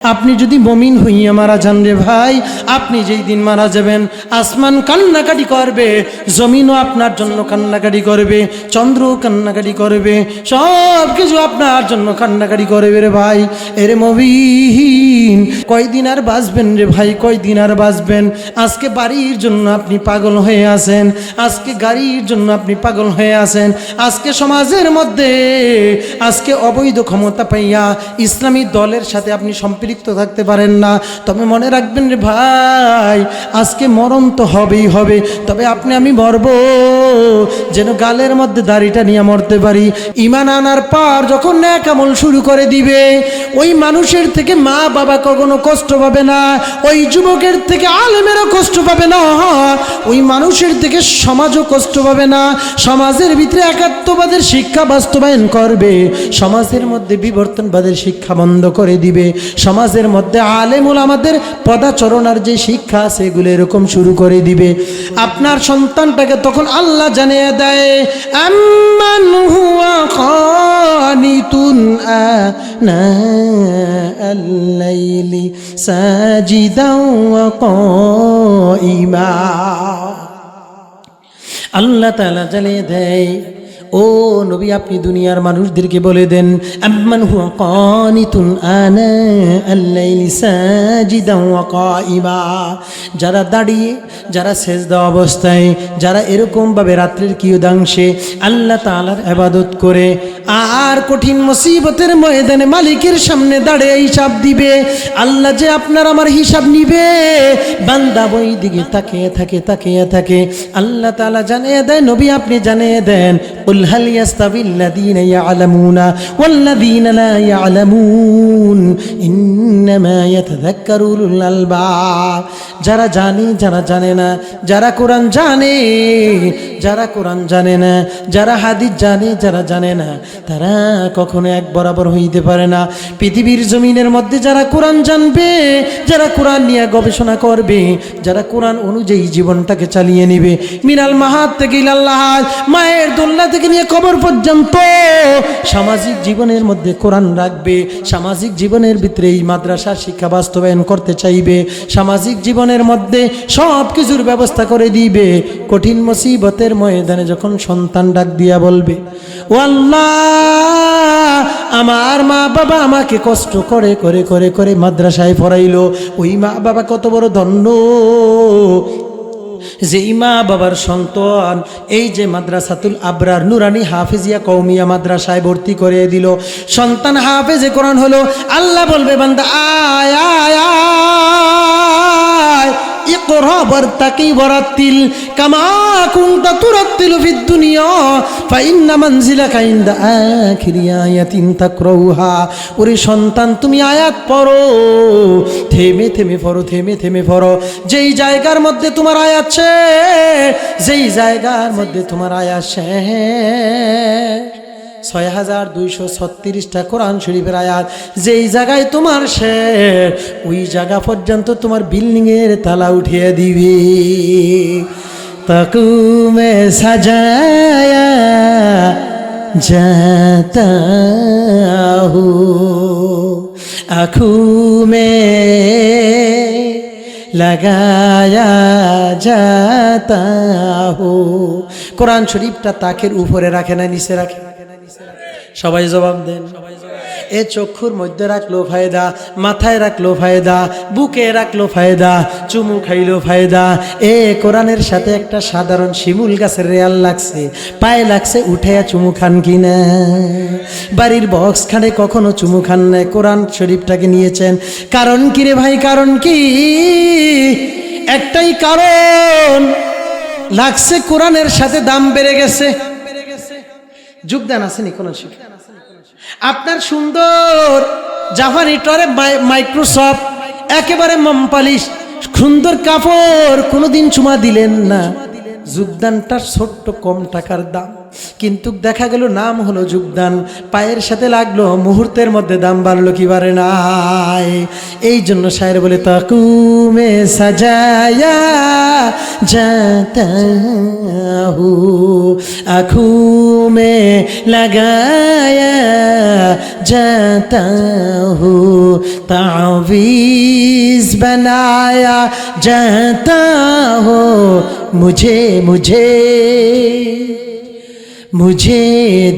আপনি যদি মুমিন হইয়া মারা যান রে ভাই, আপনি যেই দিন মারা যাবেন আসমান কান্নাকাটি করবে, জমিনও আপনার জন্য কান্নাকাটি করবে, চন্দ্র কান্নাকাটি করবে, সব কিছু আপনার জন্য কান্নাকাটি করবে রে ভাই। এরে মুমিন কয়দিন আর বাঁচবেন রে ভাই, কয়দিন আর বাঁচবেন? আজকে বাড়ির জন্য আপনি পাগল হয়ে আছেন, আজকে গাড়ির জন্য আপনি পাগল হয়ে আছেন, আজকে সমাজের মধ্যে আজকে অবৈধ ক্ষমতা পাইয়া ইসলামী দলের সাথে আপনি সম্পৃক্ত থাকতে পারেন না। তবে মনে রাখবেন রে ভাই, আজকে মরণ তো হবেই হবে, তবে আপনি আমি মরব যেন গালের মধ্যে দাড়িটা নিয়ে মরতে পারি। ঈমান আনার পর যখন নেক আমল শুরু করে দিবে, ওই মানুষের থেকে মা বাবা কখনো কষ্ট পাবে না, ওই যুবকের থেকে আলেমেরও কষ্ট পাবে না, ওই মানুষের থেকে সমাজও কষ্ট পাবে না। সমাজের ভিতরে একাত্মবাদের শিক্ষা বাস্তবায়ন করবে, সমাজের মধ্যে বিবর্তনবাদের শিক্ষা বন্ধ করে দিবে, সমাজের মধ্যে আলেম ওলামাদের পদাচরণার যে শিক্ষা আছে এগুলো এরকম শুরু করে দিবে। আপনার সন্তানটাকে তখন আল্লাহ জানিয়ে দেয়, আম্মান হুয়া কানিতুন আনাল লাইলি সাজিদান ওয়া কাইমা। আল্লাহ তাআলা জানিয়ে দেয়, ও নবী আপনি দুনিয়ার মানুষদেরকে বলে দেন, আম্মান হুয়া কানিতুন আনাল লাইলি সাজিদান ওয়া কাইমা, যারা দাঁড়িয়ে, যারা সেজদা অবস্থায়, যারা এরকমভাবে রাত্রির কিয়দাংশে আল্লাহ তাআলার ইবাদত করে আর কঠিন মুসিবতের ময়দানে মালিকের সামনে দাঁড়িয়ে হিসাব দিবে, আল্লাহ যে আপনার আমার হিসাব নিবে, বান্দা ওই দিকে তাকিয়ে থাকে। আল্লাহ তাআলা জানিয়ে দেয়, নবী আপনি জানিয়ে দেন, কুল হাল ইয়াস্তাবিল্লাযীনা ইয়ালামুনা ওয়াল্লাযীনা লা ইয়ালামুন ইন্নামা ইয়াতাযাক্কারু উলুল আলবাব। যারা জানে, যারা জানে না, যারা কোরআন জানে, যারা কোরআন জানে না, যারা হাদিস জানে, যারা জানে না, তারা কখনো এক বরাবর হইতে পারে না। পৃথিবীর জমিনের মধ্যে যারা কোরআন জানবে, যারা কোরআন নিয়ে গবেষণা করবে, যারা কোরআন অনুযায়ী জীবনটাকে চালিয়ে নেবে, মিনাল মাহাত থেকে ইলাল্লাহ, মায়ের দোলনা থেকে নিয়ে কবর পর্যন্ত সামাজিক জীবনের মধ্যে কোরআন রাখবে, সামাজিক জীবনের ভিতরে এই মাদ্রাসার শিক্ষা বাস্তবায়ন করতে চাইবে, সামাজিক জীবনের মধ্যে সব কিছুর ব্যবস্থা করে দিবে। কঠিন মুসিবতের ময়দানে যখন সন্তান ডাক দিয়া বলবে, ও আল্লাহ আমার মা বাবা আমাকে কষ্ট করে করে করে করে মাদ্রাসায় পড়াইলো, ওই মা বাবা কত বড় ধন্য যেই মা বাবার সন্তান এই যে মাদ্রাসাতুল আবরার নুরানি হাফিজিয়া কওমিয়া মাদ্রাসায় ভর্তি করে দিল, সন্তান হাফেজে কোরআন হলো। আল্লাহ বলবে, বান্দা আয় আয় আয়, ইকরা ওয়ারতাকি ওয়ারাতিল কামা কুনতা তুরাতিলু ফিদ দুনিয়া ফাইন্না মানজিলাকা ইনদা আখিরি আয়াতিন তাকরাউহা। ওরে সন্তান তুমি আয়াত পড়ো, থেমে থেমে পড়ো, থেমে থেমে পড়ো। যেই জায়গার মধ্যে তোমার আয়াত শেষ, যেই জায়গার মধ্যে তোমার আয়াত শেষ, ৬,২৩৬টা কোরআন শরীফের আয়াত যেই জায়গায় তোমার শেষ, ওই জায়গা পর্যন্ত তোমার বিল্ডিংয়ের তালা উঠিয়ে দিবি। তাকু মে সাজায়া জাতা হু, আঁখু মে লাগায়া যাতা হো। কোরআন শরীফটা তাকের উপরে রাখে না নিচে রাখে? সবাই জবাব দেন। এ চক্ষুর মধ্যে রাখলো ফায়দা, মাথায় রাখলো ফায়দা, বুকে রাখলো ফায়দা, চুমু খাইলো ফায়দা। এ কোরআনের সাথে একটা সাধারণ শিমুল গাছের রেয়াল লাগছে, পায়ে লাগছে, উঠে চুমু খান কিনা? বাড়ির বক্স খানে কখনো চুমু খান নাই, কোরআন শরীফটাকে নিয়েছেন। কারণ কি রে ভাই, কারণ কি? একটাই কারণ, লাগছে কোরআনের সাথে দাম বেড়ে গেছে। যোগদান আসেনি কোরআন শরীফ? আপনার সুন্দর জাপানি টরে মাইক্রোসফট একেবারে মমপালিশ সুন্দর কাপড় কোনোদিন চুমা দিলেন না, যোগদানটা ছোট্ট কম টাকার দাম। কিন্তু দেখা গেল নাম হলো যোগদান, পায়ের সাথে লাগলো, মুহূর্তের মধ্যে দাম বাড়লো কি বাড়ে নাই। এই জন্য শায়ের বলে তাকুমে সাজায়া জাতা হু আঁখোं में लगाया जाता हूँ, तावीज़ बनाया जाता हो, मुझे मुझे मुझे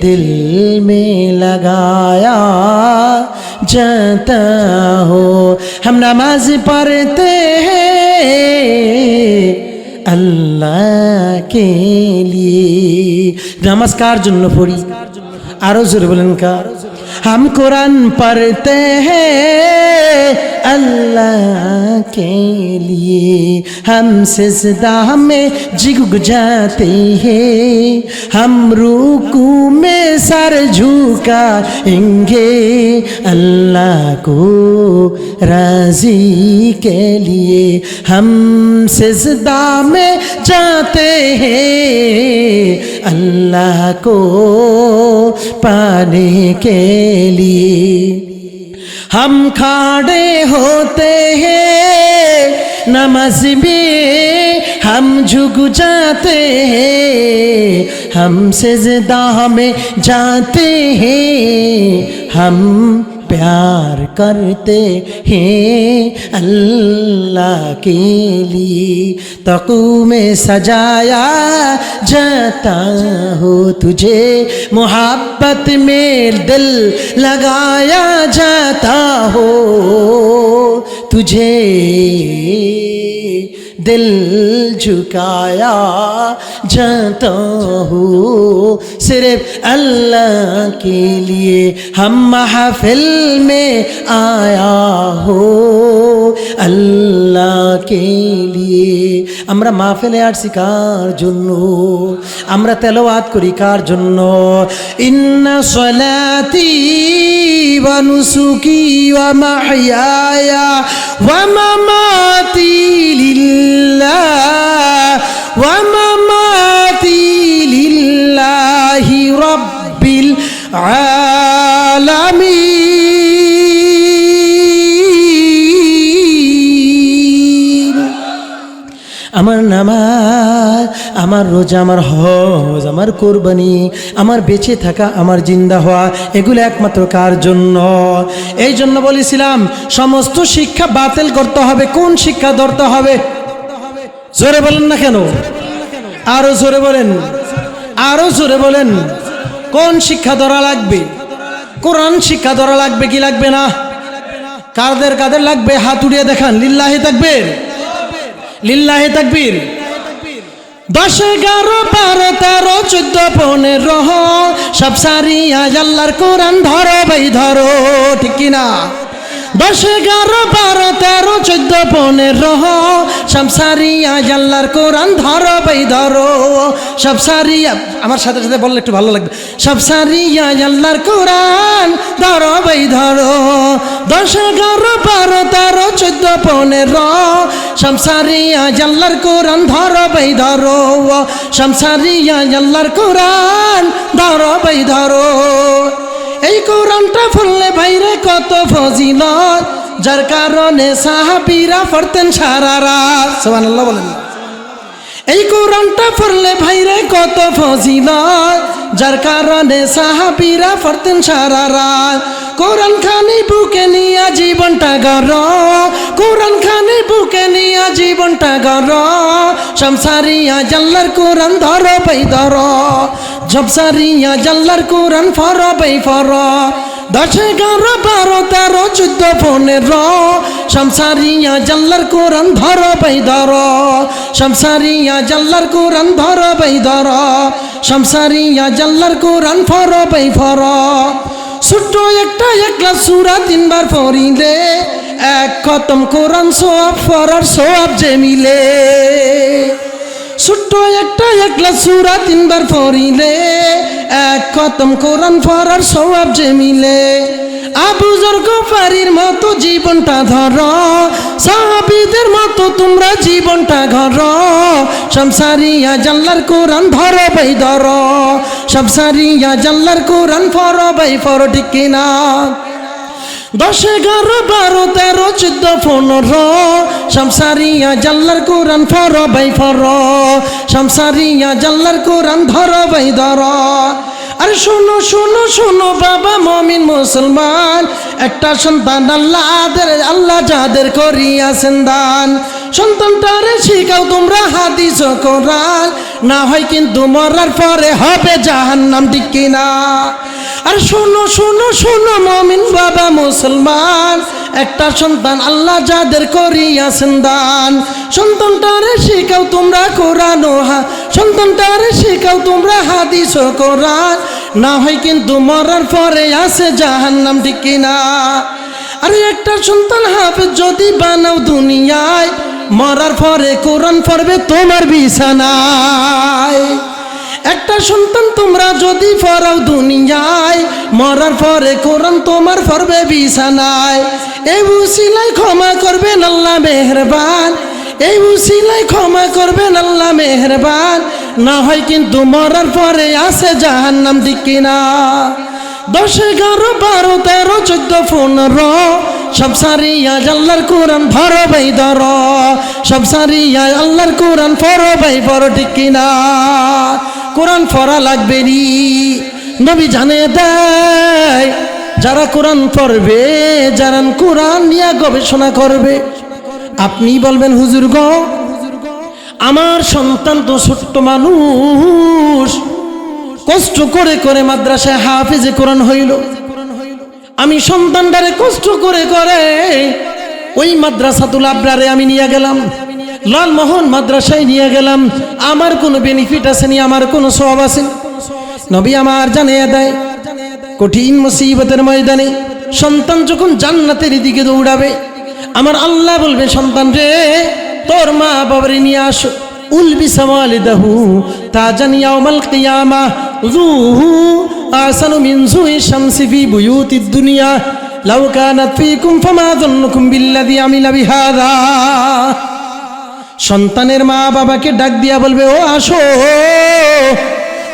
दिल में लगाया जाता हो। हम नमाज पढ़ते हैं अल्लाह के लिए। नमाज कार जन्नो पढ़ी, आरो जोरे बोलेन का। हम कुरान पढ़ते हैं अल्लाह के लिए, हम सिजदा में झुक जाते हैं, हम रुकू में सर झुकाएंगे अल्लाह को राजी के लिए। हम सिजदा में जाते हैं अल्लाह को पाने के लिए। हम खड़े होते हैं नमाज में, हम झुक जाते हैं, हम सिजदा में जाते हैं, हम प्यार करते हैं अल्लाह के लिए। तक़ू में सजाया जाता हो, तुझे मोहब्बत में दिल लगाया जाता हो, तुझे दिल झुकाया जाता हो सिर्फ अल्लाह के लिए। हम महफिल में आया हो अल्लाह के लिए। আমরা মাহফিলে আসছি কার জন্য? আমরা তেলাওয়াত করি কার জন্য? ইন্না সলাতি ওয়া নুসুকি ওয়া মাহইয়ায়া ওয়া মামাতি লিল্লাহ ওয়া মামাতি লিল্লাহি রাব্বিল আলামিন। আমার নামাজ, আমার রোজা, আমার হজ, আমার কোরবানি, আমার বেঁচে থাকা, আমার জিন্দা হওয়া, এগুলো একমাত্র কার জন্য? এই জন্য বলেছিলাম সমস্ত শিক্ষা বাতিল করতে হবে। কোন শিক্ষা ধরতে হবে? জোরে বলেন না কেন? আরো জোরে বলেন, আরো জোরে বলেন। কোন শিক্ষা ধরা লাগবে? কোরআন শিক্ষা ধরা লাগবে কি লাগবে না? কাদের কাদের লাগবে হাত উঠিয়ে দেখান। লিল্লাহি তাকবীর, লিল্লাহি তাকবীর। 10, 11, 12, 13, 14, 15 সব সারিয়া আল্লাহর কোরআন ধরো ভাই ধরো, ঠিক কিনা? 10, 11, 12, 13, 14, 15 সব সারিয়া আল্লাহর কোরআন ধরো ভাই ধরো, সব সারিয়া। আমার সাথে সাথে বললে একটু ভালো লাগবে। সব সারিয়া আল্লাহর কোরআন ধরো ভাই ধরো। 10, 11, 12, 13, 14, 15 সব সারিয়া আল্লাহর কোরআন ধরো ভাই ধরো, সব সারিয়া আল্লাহর কোরআন ধরো ভাই ধরো। এই কোরআনটা পড়লে ভাইরে কত ফজিলত, যার কারণে সাহাবীরা পড়তেন সারা রাত। সুবহানাল্লাহ বলেন। এই কোরআনটা পড়লে ভাইরে কত ফজিলত, যার কারণে সাহাবীরা পড়তেন সারা রাত। কোরআন খানি বুকে নিয়া জীবনটা গড়ো, কোরআন খানি বুকে নিয়া জীবনটা গড়ো। শমসারিয়া আল্লাহর কোরআন ধরো ভাই ধরো, জবসারিয়া আল্লাহর কোরআন ফরো ভাই ফরো। 10, 11, 12, 13, 14, 15 শমসারিয়া আল্লাহর কোরআন ধরো ভাই ধরো, শমসারিয়া আল্লাহর কোরআন ধরো ভাই ধরো, শমসারিয়া আল্লাহর কোরআন ফরো ভাই ফরো। ছোট্ট একটা একলা সূরা 3 বার পড়িলে এক খতম কোরআন সওয়াব পড়ার সওয়াব যে মিলে। ছোট্ট একটা একলা সূরা 3 বার পড়িলে এক খতম কোরআন পড়ার সওয়াব যে মিলে। আবু যর গফারির মতো জীবনটা ধরো, সাহাবীদের মতো তোমরা জীবনটা ঘরো। সব সারিয়া জাল্লার কোরআন ধরো ভাই ধরো, সব সারিয়া জাল্লার কোরআন ফরো ভাই ফরো, ঠিক কিনা? 10, 11, 12, 13, 14, 15 শামসারিয়া জাল্লার কোরআন ফরো ভাই ফরো, শামসারিয়া জাল্লার কোরআন ধরো ভাই ধরো। আরে শোনো শোনো শোনো বাবা মুমিন মুসলমান, একটা সন্তান আল্লাহ যাদের করিয়াছেন দান, সন্তানটারে শিখাও তোমরা হাদিস ও কোরআন, না হয় কিন্তু মরার পরে হবে জাহান্নাম, ঠিক কিনা? আর শোনো শোনো শোনো মুমিন বাবা মুসলমান, একটা সন্তান আল্লাহ যাদের করিয়াছেন দান, সন্তানটারে শিখাও তোমরা কোরআন ও সন্তানটারে শিখাও তোমরা হাদিস ও কোরআন, না হয় কিন্তু মরার পরে আছে জাহান্নাম, ঠিক কিনা? আরে একটা সন্তান হাফেজ যদি বানাও দুনিয়ায়, মরার পরে কোরআন পড়বে তোমার বিছানায়। একটা সন্তান তোমরা যদি পড়াও দুনিয়ায়, মরার পরে কোরআন তোমার পড়বে বিছানায়। এই উসিলাই ক্ষমা করবেন আল্লাহ মেহেরবান, এই উসিলাই ক্ষমা করবেন আল্লাহ মেহেরবান, না হয় কিন্তু মরার পরে আছে জাহান্নাম, ঠিক কিনা? 10, 11, 12, 13, 14, 15 সব সারিয়া আল্লাহর কোরআন ধরো ভাই ধরো, সব সারিয়া আল্লাহর কোরআন পড়ো ভাই পড়ো, ঠিক কিনা? কোরআন পড়া লাগবে নি, নবী জানিয়ে দেয় যারা কোরআন পড়বে, যারা কোরআন নিয়ে গবেষণা করবে। আপনি বলবেন হুজুর গো আমার সন্তান তো ছোট্ট মানুষ, কষ্ট করে করে মাদ্রাসায় হাফেজে কোরআন হইল, আমি সন্তানটারে কষ্ট করে করে ওই মাদ্রাসাতুল আবরারে আমি নিয়ে গেলাম, লালমোহন মাদ্রাসায় নিয়ে গেলাম, আমার কোনো বেনিফিট আছে নি, আমার কোনো সওয়াব আছে? নবী আমার জানিয়ে দেয় কঠিন মুসিবতের ময়দানে সন্তান যখন জান্নাতের দিকে দৌড়াবে, আমার আল্লাহ বলবে সন্তান রে তোর মা বাবারে নিয়ে আসো, উলবিসা ওয়ালিদাহু তাজান ইয়াউমাল কিয়ামাহ যুহু আহসানু মিন যুহি শামসি ফি বুয়ুতিদ দুনিয়া লাউ কানাত ফীকুম ফামা যান্নুকুম বিল্লাযী আমিলা বিহাযা। সন্তানের মা বাবাকে ডাক দিয়া বলবে ও আসো,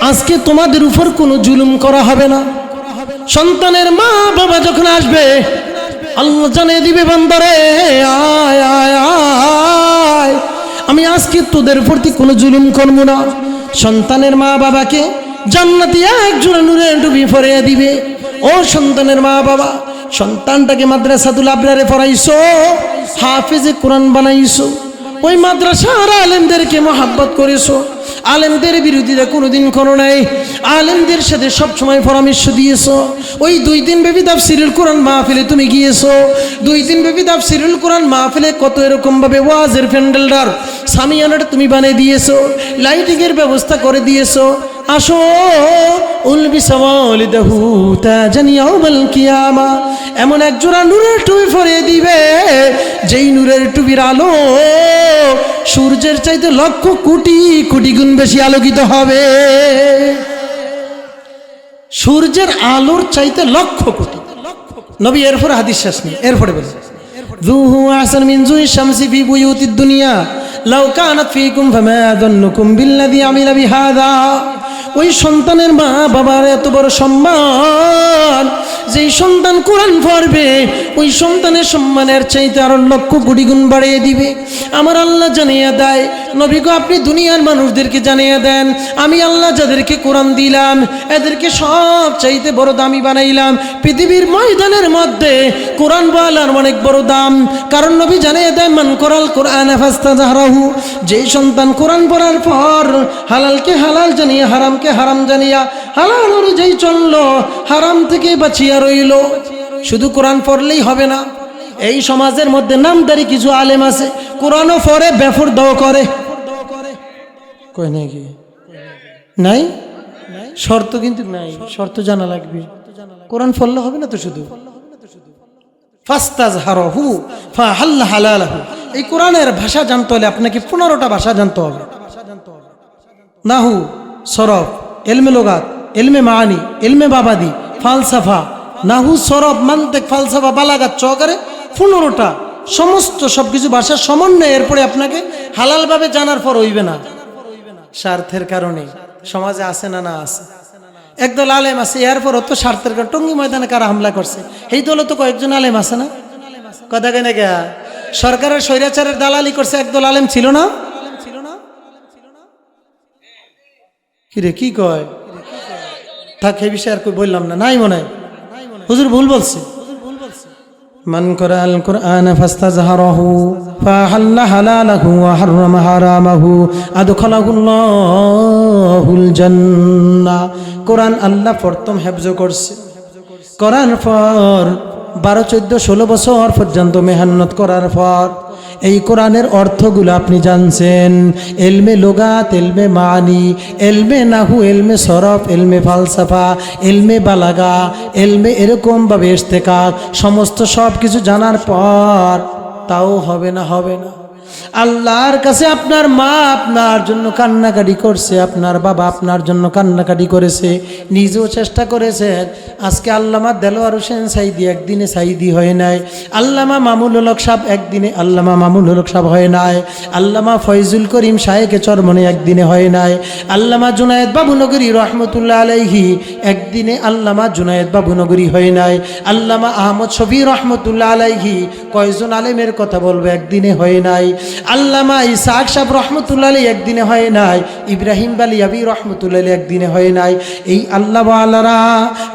আজকে তোমাদের উপর কোনো জুলুম করা হবে না। সন্তানের মা বাবা যখন আসবে আল্লাহ জানিয়ে দিবে বান্দারে আয় আয় আয়, আমি আজকে তোদের প্রতি কোনো জুলুম করবো না। সন্তানের মা বাবাকে জান্নাতি এক জোড়া নূরের টুপি পরিয়ে দিবে। ও সন্তানের মা বাবা, সন্তানটাকে মাদ্রাসাতুল আবরারে পড়াইছো, হাফেজে কোরআন বানাইছো, ওই মাদ্রাসার আলেমদেরকে মহাব্বত করেছো, আলেমদের বিরোধিতা কোনোদিন করো নাই, আলেমদের সাথে সবসময় পরামর্শ দিয়েছো। ওই 2 দিন ব্যাপী তাফসীরুল কোরআন মাহফিলে তুমি গিয়েছো, 2 দিন ব্যাপী তাফসীরুল কোরআন মাহফিলে কত এরকম ভাবে ওয়াজের প্যান্ডেলটার সামিয়ানাটা তুমি বানিয়ে দিয়েছো, লাইটিংয়ের ব্যবস্থা করে দিয়েছো। আসো উলবিসা ওয়ালিদাহু তাজান ইয়াউমাল কিয়ামা, এমন এক জোড়া নূরের টুপি পরিয়ে দিবে যেই নূরের টুপির আলো সূর্যের চাইতে লক্ষ কোটি কোটি গুণ বেশি আলোকিত হবে, সূর্যের আলোর চাইতে লক্ষ কোটি। নবী এরপরে হাদিস শেষ নেই, এরপরে বলে যুহু আহসানু মিন যুহি শামসি ফি বুয়ুতিদ দুনিয়া লাউ কানাত ফীকুম ফামা যান্নুকুম বিল্লাযী আমিলা বিহাযা। ওই সন্তানের মা বাবার এত বড় সম্মান, যেই সন্তান কোরআন পড়বে ওই সন্তানের সম্মানের চাইতে আরো লক্ষ কোটি গুণ বাড়িয়ে দিবে। আমার আল্লাহ জানিয়ে দেয় নবী গো আপনি দুনিয়ার মানুষদেরকে জানিয়ে দেন আমি আল্লাহ যাদেরকে কোরআন দিলাম এদেরকে সব চাইতে বড় দামি বানাইলাম। পৃথিবীর ময়দানের মধ্যে কোরআন বলার অনেক বড় দাম, কারণ নবী জানিয়ে দেয় মান কোরআন কোরআন ফাস্তাযহারাহু, যেই সন্তান কোরআন পড়ার পর হালালকে হালাল জানিয়ে হারামকে হারাম জানিয়া হালাল অনুযায়ী চললো, হারাম থেকে বাঁচিয়া রইল। শুধু কোরআন পড়লেই হবে না, এই সমাজের মধ্যে নামদারি কিছু আলেম আছে কোরআনও পড়ে বেফরদাও করে, কই নাকি নাই শর্ত কিন্তু নাই, শর্ত জানা লাগবে। কোরআন পড়লে হবে না তো, শুধু ফাস্তাযহারাহু ফাহাল্লা হালালাহু, এই কোরআনের ভাষা জানতে হলে আপনাকে 15টা ভাষা জানতে হবে, নাহু, সরফ, ইলমে লুগাত, ইলমে মাআনি, ইলমে বাবাদি, ফালসাফা, নাহু, সরব, মান্তেক, ফালসাফা, বালাগাত সহকারে 15টা সমস্ত সবকিছু ভাষার সমন্বয়। এরপরে আপনাকে হালালভাবে জানার পর হইবে না। স্বার্থের কারণে সমাজে আছে না না আছে, একদল আলেম আছে, এরপর তো স্বার্থের কারণে টঙ্গী ময়দানে কারা হামলা করছে, এই দলে তো কয়েকজন আলেম আছে না, কথা কেন গে সরকারের স্বৈরাচারের দালালি করছে একদল আলেম ছিল না? কিরে কি কয়? থাক এই বিষয়ে আর কই বললাম না, নাই মনে হয় হুজুর ভুল বলছে। মান করাল কুরআন ফাস্তাজহারাহু ফাহাল্লা হালালাহু ওয়া হাররামা হারামাহু আদখালাহুল্লাহুল জান্নাহ। কোরআন আল্লাহ প্রথম হেফজ করছে, করার পর 12, 14, 16 বছর পর্যন্ত মেহনত করার পর এই কোরআনের অর্থগুলো আপনি জানছেন। এলমে লুগাত, এলমে মানি, এলমে নাহু, এলমে সরফ, এলমে ফালসাফা, এলমে বালাগা, এলমে এরকমভাবে ইস্তেকাক, সমস্ত সব কিছু জানার পর তাও হবে না, হবে না। আল্লাহর কাছে আপনার মা আপনার জন্য কান্নাকাটি করছে, আপনার বাবা আপনার জন্য কান্নাকাটি করেছে, নিজেও চেষ্টা করেছেন। আজকে আল্লামা দেলোয়ার হোসেন সাইদি একদিনে সাইদি হয় নাই, আল্লামা মামুল হক সাহেব একদিনে আল্লামা মামুল হক সাহেব হয় নাই, আল্লামা ফয়জুল করিম শায়েকে চরমনে একদিনে হয় নাই, আল্লামা জুনায়েদ বাবুনগরী রহমতুল্লাহ আলাইহি একদিনে আল্লামা জুনায়েদ বাবুনগরী হয় নাই, আল্লামা আহমদ শফি রহমতুল্লাহ আলাইহি কয়জন আলেমের কথা বলবো একদিনে হয় নাই, আল্লামা ইসাক সাহেব রহমতুল্লাহ আলাইহি একদিনে হয় নাই, ইব্রাহিম বালিয়াবি রহমতুল্লাহ আলাইহি একদিনে হয় নাই। এই আল্লাহ ওয়ালারা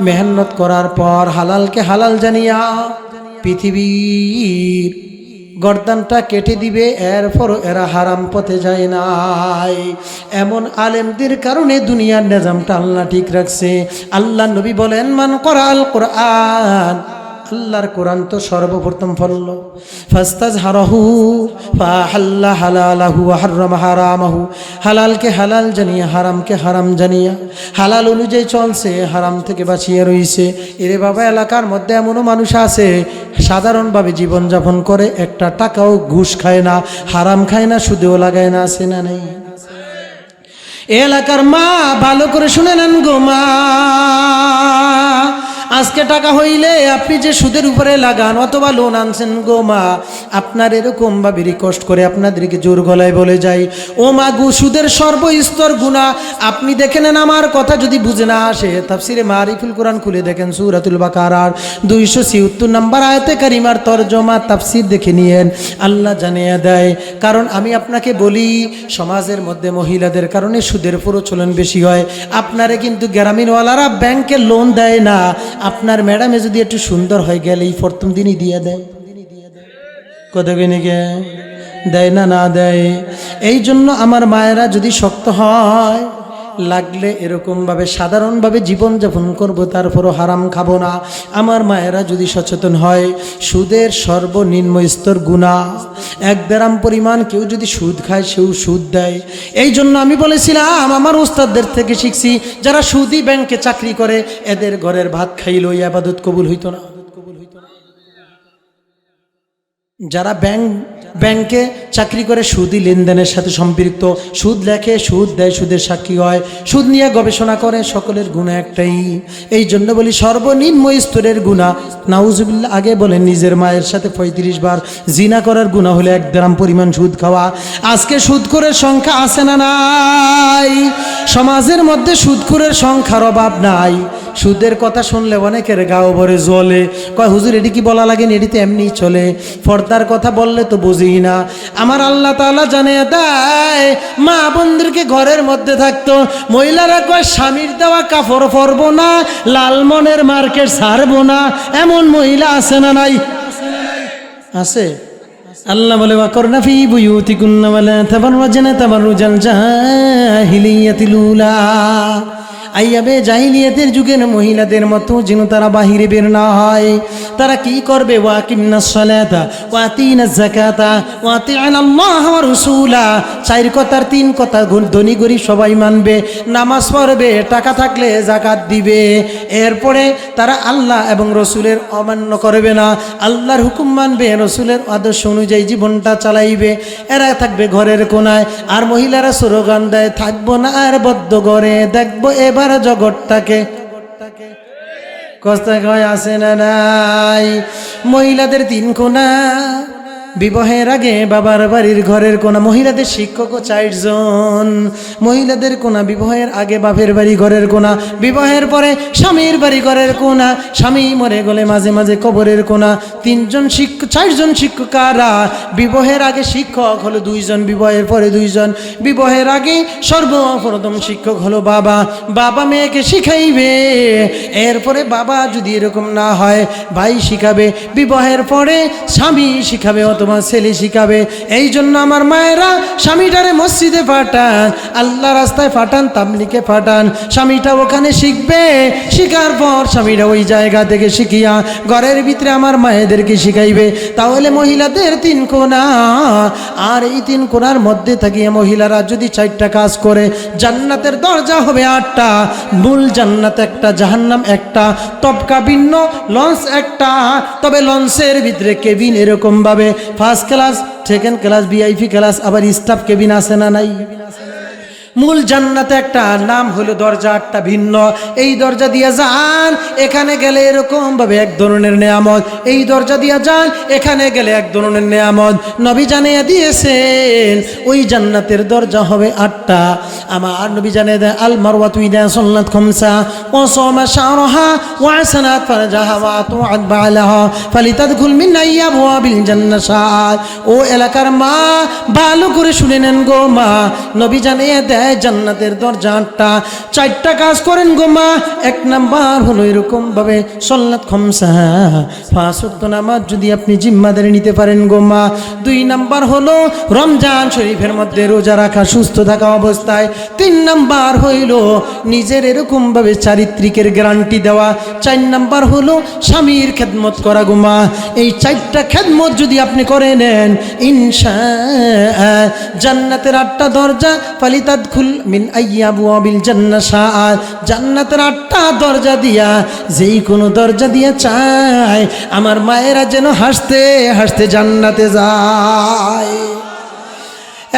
মেহনত করার পর হালালকে হালাল জানিয়া পৃথিবীর গর্দানটা কেটে দিবে, এরপরও এরা হারাম পথে যায় নাই। এমন আলেমদের কারণে দুনিয়ার নিজামটা আল্লাহ ঠিক রাখছে। আল্লাহ নবী বলেন, মান করাল কোরআন, আল্লাহর কোরআন তো সর্বপ্রথম ফলল, ফাস্তাজহারাহু ফাহাল্লা হালালাহু ওয়া হাররামা হারামাহু, হালালকে হালাল জানিয়া হারামকে হারাম জানিয়া হালাল অনুযায়ী চলছে, হারাম থেকে বাঁচিয়ে রইছে। এরে বাবা, এলাকার মধ্যে এমনও মানুষ আছে সাধারণভাবে জীবনযাপন করে, একটা টাকাও ঘুষ খায় না, হারাম খায় না, সুদেও লাগায় না, আছে না নেই? এলাকার মা ভালো করে শুনে নেন গো মা, আজকে টাকা হইলে আপনি যে সুদের উপরে লাগান অথবা লোন আনছেন গো মা, আপনার এরকম ভাবে রিকোয়েস্ট করে আপনাদেরকে জোর গলায় বলে যাই, ও মা গো, সুদের সর্বস্তর গুনাহ আপনি দেখে নেন। আমার কথা যদি বুঝে না আসে, তাফসিরে মারিফুল কোরআন খুলে দেখেন, সূরাতুল বাকারার 276 নম্বর আয়াতে কারিমার তরজমা তাফসির দেখে নিয়েন, আল্লাহ জানিয়ে দেয়। কারণ আমি আপনাকে বলি, সমাজের মধ্যে মহিলাদের কারণে সুদের প্রচলন বেশি হয়। আপনারে কিন্তু গ্রামীণওয়ালারা ব্যাংকে লোন দেয় না, আপনার ম্যাডামে যদি একটু সুন্দর হয়ে গেলে এই প্রথম দিনই দিয়ে দেয়, কত কিনে গে দেয় না, না দেয়। এই জন্য আমার মায়েরা যদি শক্ত হয়, লাগলে এরকমভাবে সাধারণভাবে জীবনযাপন করব, তারপরও হারাম খাবো না। আমার মায়েরা যদি সচেতন হয়, সুদের সর্বনিম্ন স্তর গুনাহ, 1 দিরহাম পরিমাণ কেউ যদি সুদ খায় সেও সুদ দেয়। এই জন্য আমি বলেছিলাম, আমার উস্তাদদের থেকে শিখছি, যারা সুদি ব্যাংকে চাকরি করে এদের ঘরের ভাত খাইলেও ইবাদত কবুল হইতো না। যারা ব্যাংকে চাকরি করে সুদি লেনদেনের সাথে সম্পৃক্ত, সুদ লেখে, সুদ দেয়, সুদের সাক্ষী হয়, সুদ নিয়ে গবেষণা করে, সকলের গুনাহ একটাই। এই জন্য বলি সর্বনিম্ন স্তরের গুনাহ নাউজুবিল্লাহ। আগে বলেন নিজের মায়ের সাথে 35 বার জিনা করার গুনাহ হলে 1 দিরহাম পরিমাণ সুদ খাওয়া। আজকে সুদখোরের সংখ্যা আছে না নাই? সমাজের মধ্যে সুদখোরের সংখ্যার অভাব নাই। সুদের কথা শুনলে অনেকের গাও ভরে জ্বলে, কয় হুজুর এটি কি বলা লাগে, এটি তো এমনি চলে। পর্দার কথা বললে তো বুঝি না। আমার আল্লাহ তাআলা জানিয়ে দেয়, মা বোনদেরকে ঘরের মধ্যে থাকতো, মহিলারা কয় স্বামীর দেওয়া কাপড় পরবো না, লালমনের মার্কেট ছাড়বো না, এমন মহিলা আছে না নাই? আছে। আল্লাহ বলে, ওয়াকরনা ফি বুয়ুতিকুন্না ওয়ালা তাবাররাজনা তাবাররুজাল জাহিলিয়াতিল উলা, আইয়াবে জাহিলিয়াতের যুগের মহিলাদের মতো যেন তারা বাহিরে বের না হয়। তারা কি করবে? ওয়াকিমনাস সালাতা ওয়াতিনাজ যাকাতা ওয়াতি'নাল্লাহ ওয়া রাসূলা, 4 কথার 3 কথা ধনী গরীব সবাই মানবে, নামাজ পড়বে, টাকা থাকলে যাকাত দিবে। এরপরে তারা আল্লাহ এবং রসুলের অমান্য করবে না, আল্লাহর হুকুম মানবে, রসুলের আদর্শ অনুযায়ী জীবনটা চালাইবে। এরা থাকবে ঘরের কোনায়, আর মহিলারা স্লোগান দেয়, থাকবো না আর বদ্ধ ঘরে, দেখবো এবার জগৎটাকে। কষ্ট কয় আছে না নাই? মহিলাদের 3 কোণা, বিবাহের আগে বাবার বাড়ির ঘরের কোণা, মহিলাদের শিক্ষকও 4 জন। মহিলাদের কোণা বিবাহের আগে বাপের বাড়ি ঘরের কোণা, বিবাহের পরে স্বামীর বাড়ি ঘরের কোণা, স্বামী মরে গেলে মাঝে মাঝে কবরের কোণা। 3 জন শিক্ষক, 4 জন শিক্ষকারা। বিবাহের আগে শিক্ষক হলো 2 জন, বিবাহের পরে 2 জন। বিবাহের আগে সর্বপ্রথম শিক্ষক হলো বাবা, বাবা মেয়েকে শিখাইবে। এরপরে বাবা যদি এরকম না হয় ভাই শিখাবে, বিবাহের পরে স্বামী শিখাবে অথবা ছেলে শিখাবে। এই জন্য আমার মায়েরা স্বামীটারে মসজিদে পাঠান, আল্লাহ রাস্তায় পাঠান, তাবলিগে পাঠান। স্বামীটা ওখানে শিখবে, শিখার পর স্বামীরা ওই জায়গা থেকে শিখিয়া ঘরের ভিতরে আমার মায়েদেরকে শিখাইবে। তাহলে মহিলাদের 3 কোণা। আর এই 3 কোণার মধ্যে থাকিয়া মহিলারা যদি 4টা কাজ করে, জান্নাতের দরজা হবে 8টা। মূল জান্নাত একটা, জাহান্নাম একটা, তবকা ভিন্ন, লঞ্চ একটা। তবে লঞ্চের ভিতরে কেবিন এরকম ভাবে 1st class, 2nd class, VIP class, আবার স্টাফ কেবিন আছে না নাই? মূল জান্নাতে একটা নাম হলো দরজা 8টা ভিন্ন। এই দরজা দিয়ে যান, এখানে গেলে এরকম ভাবে এক ধরনের নেয়ামত, এই দরজা দিয়ে যান, এখানে গেলে এক ধরনের নেয়ামত নবী জানিয়ে দিয়েছেন। ওই জান্নাতের দরজা হবে 8টা। আমার নবী জানিয়ে দেয়, আল মারওয়াতু ইদা সাল্লাত খামসা ওয়া সামা শাহরাহা ওয়া আসানাত ফারজাহা ওয়া আতুআত বালাহা ফালিতাদখুল মিন আবওয়াবিল জান্নাত। ও এলাকার মা, ভালো করে শুনে নেন গো মা, নবী জানিয়ে দেয় জান্নাতের দরজা 8টা। 4টা কাজ করেন গো মা। 1 নাম্বার হলো এরকম ভাবে সালাত খামসা, 5 ওয়াক্ত নামাজ যদি আপনি জিম্মাদারি নিতে পারেন গো মা। 2 নাম্বার হলো রমজান শরীফের মধ্যে রোজা রাখা, সুস্থ থাকা অবস্থায়। 3 নাম্বার হইল নিজের এরকম ভাবে চারিত্রিকের গ্যারান্টি দেওয়া। 4 নাম্বার হলো স্বামীর খেদমত করা গো মা। এই 4টা খেদমত যদি আপনি করে নেন, ইনশাআল্লাহ জান্নাতের 8টা দরজা, ফালিতাদখুল মিন আবওয়াবিল জান্নাত, জান্নাতের 8টা দরজা দিয়া যেই কোনো দরজা দিয়া চায় আমার মায়েরা যেন হাসতে হাসতে জান্নাতে যায়।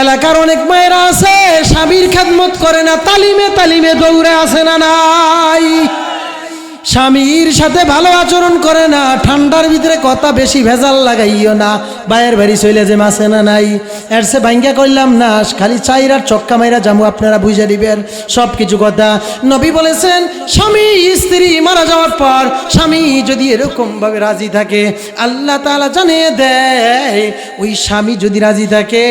এলাকার অনেক মায়েরা আছে স্বামীর খেদমত করে না, তালিমে তালিমে দৌড়ে আসে না নাই? স্বামীর সাথে ভালো আচরণ করে না, ঠান্ডার ভিতরে কথা বেশি ভেজাল লাগাইও না, বাইরের বাড়ি চলে যে মাসে না নাই। এর সে ভাঙ্গা করলাম না, খালি চাইরার চক্কা মাইরা জামু, আপনারা বুঝে দিবেন সব কিছু কথা। নবী বলেছেন, স্বামী স্ত্রী মারা যাওয়ার পর স্বামী যদি এরকম ভাবে রাজি থাকে, আল্লাহ তাআলা জানিয়ে দেয় ওই স্বামী যদি রাজি থাকে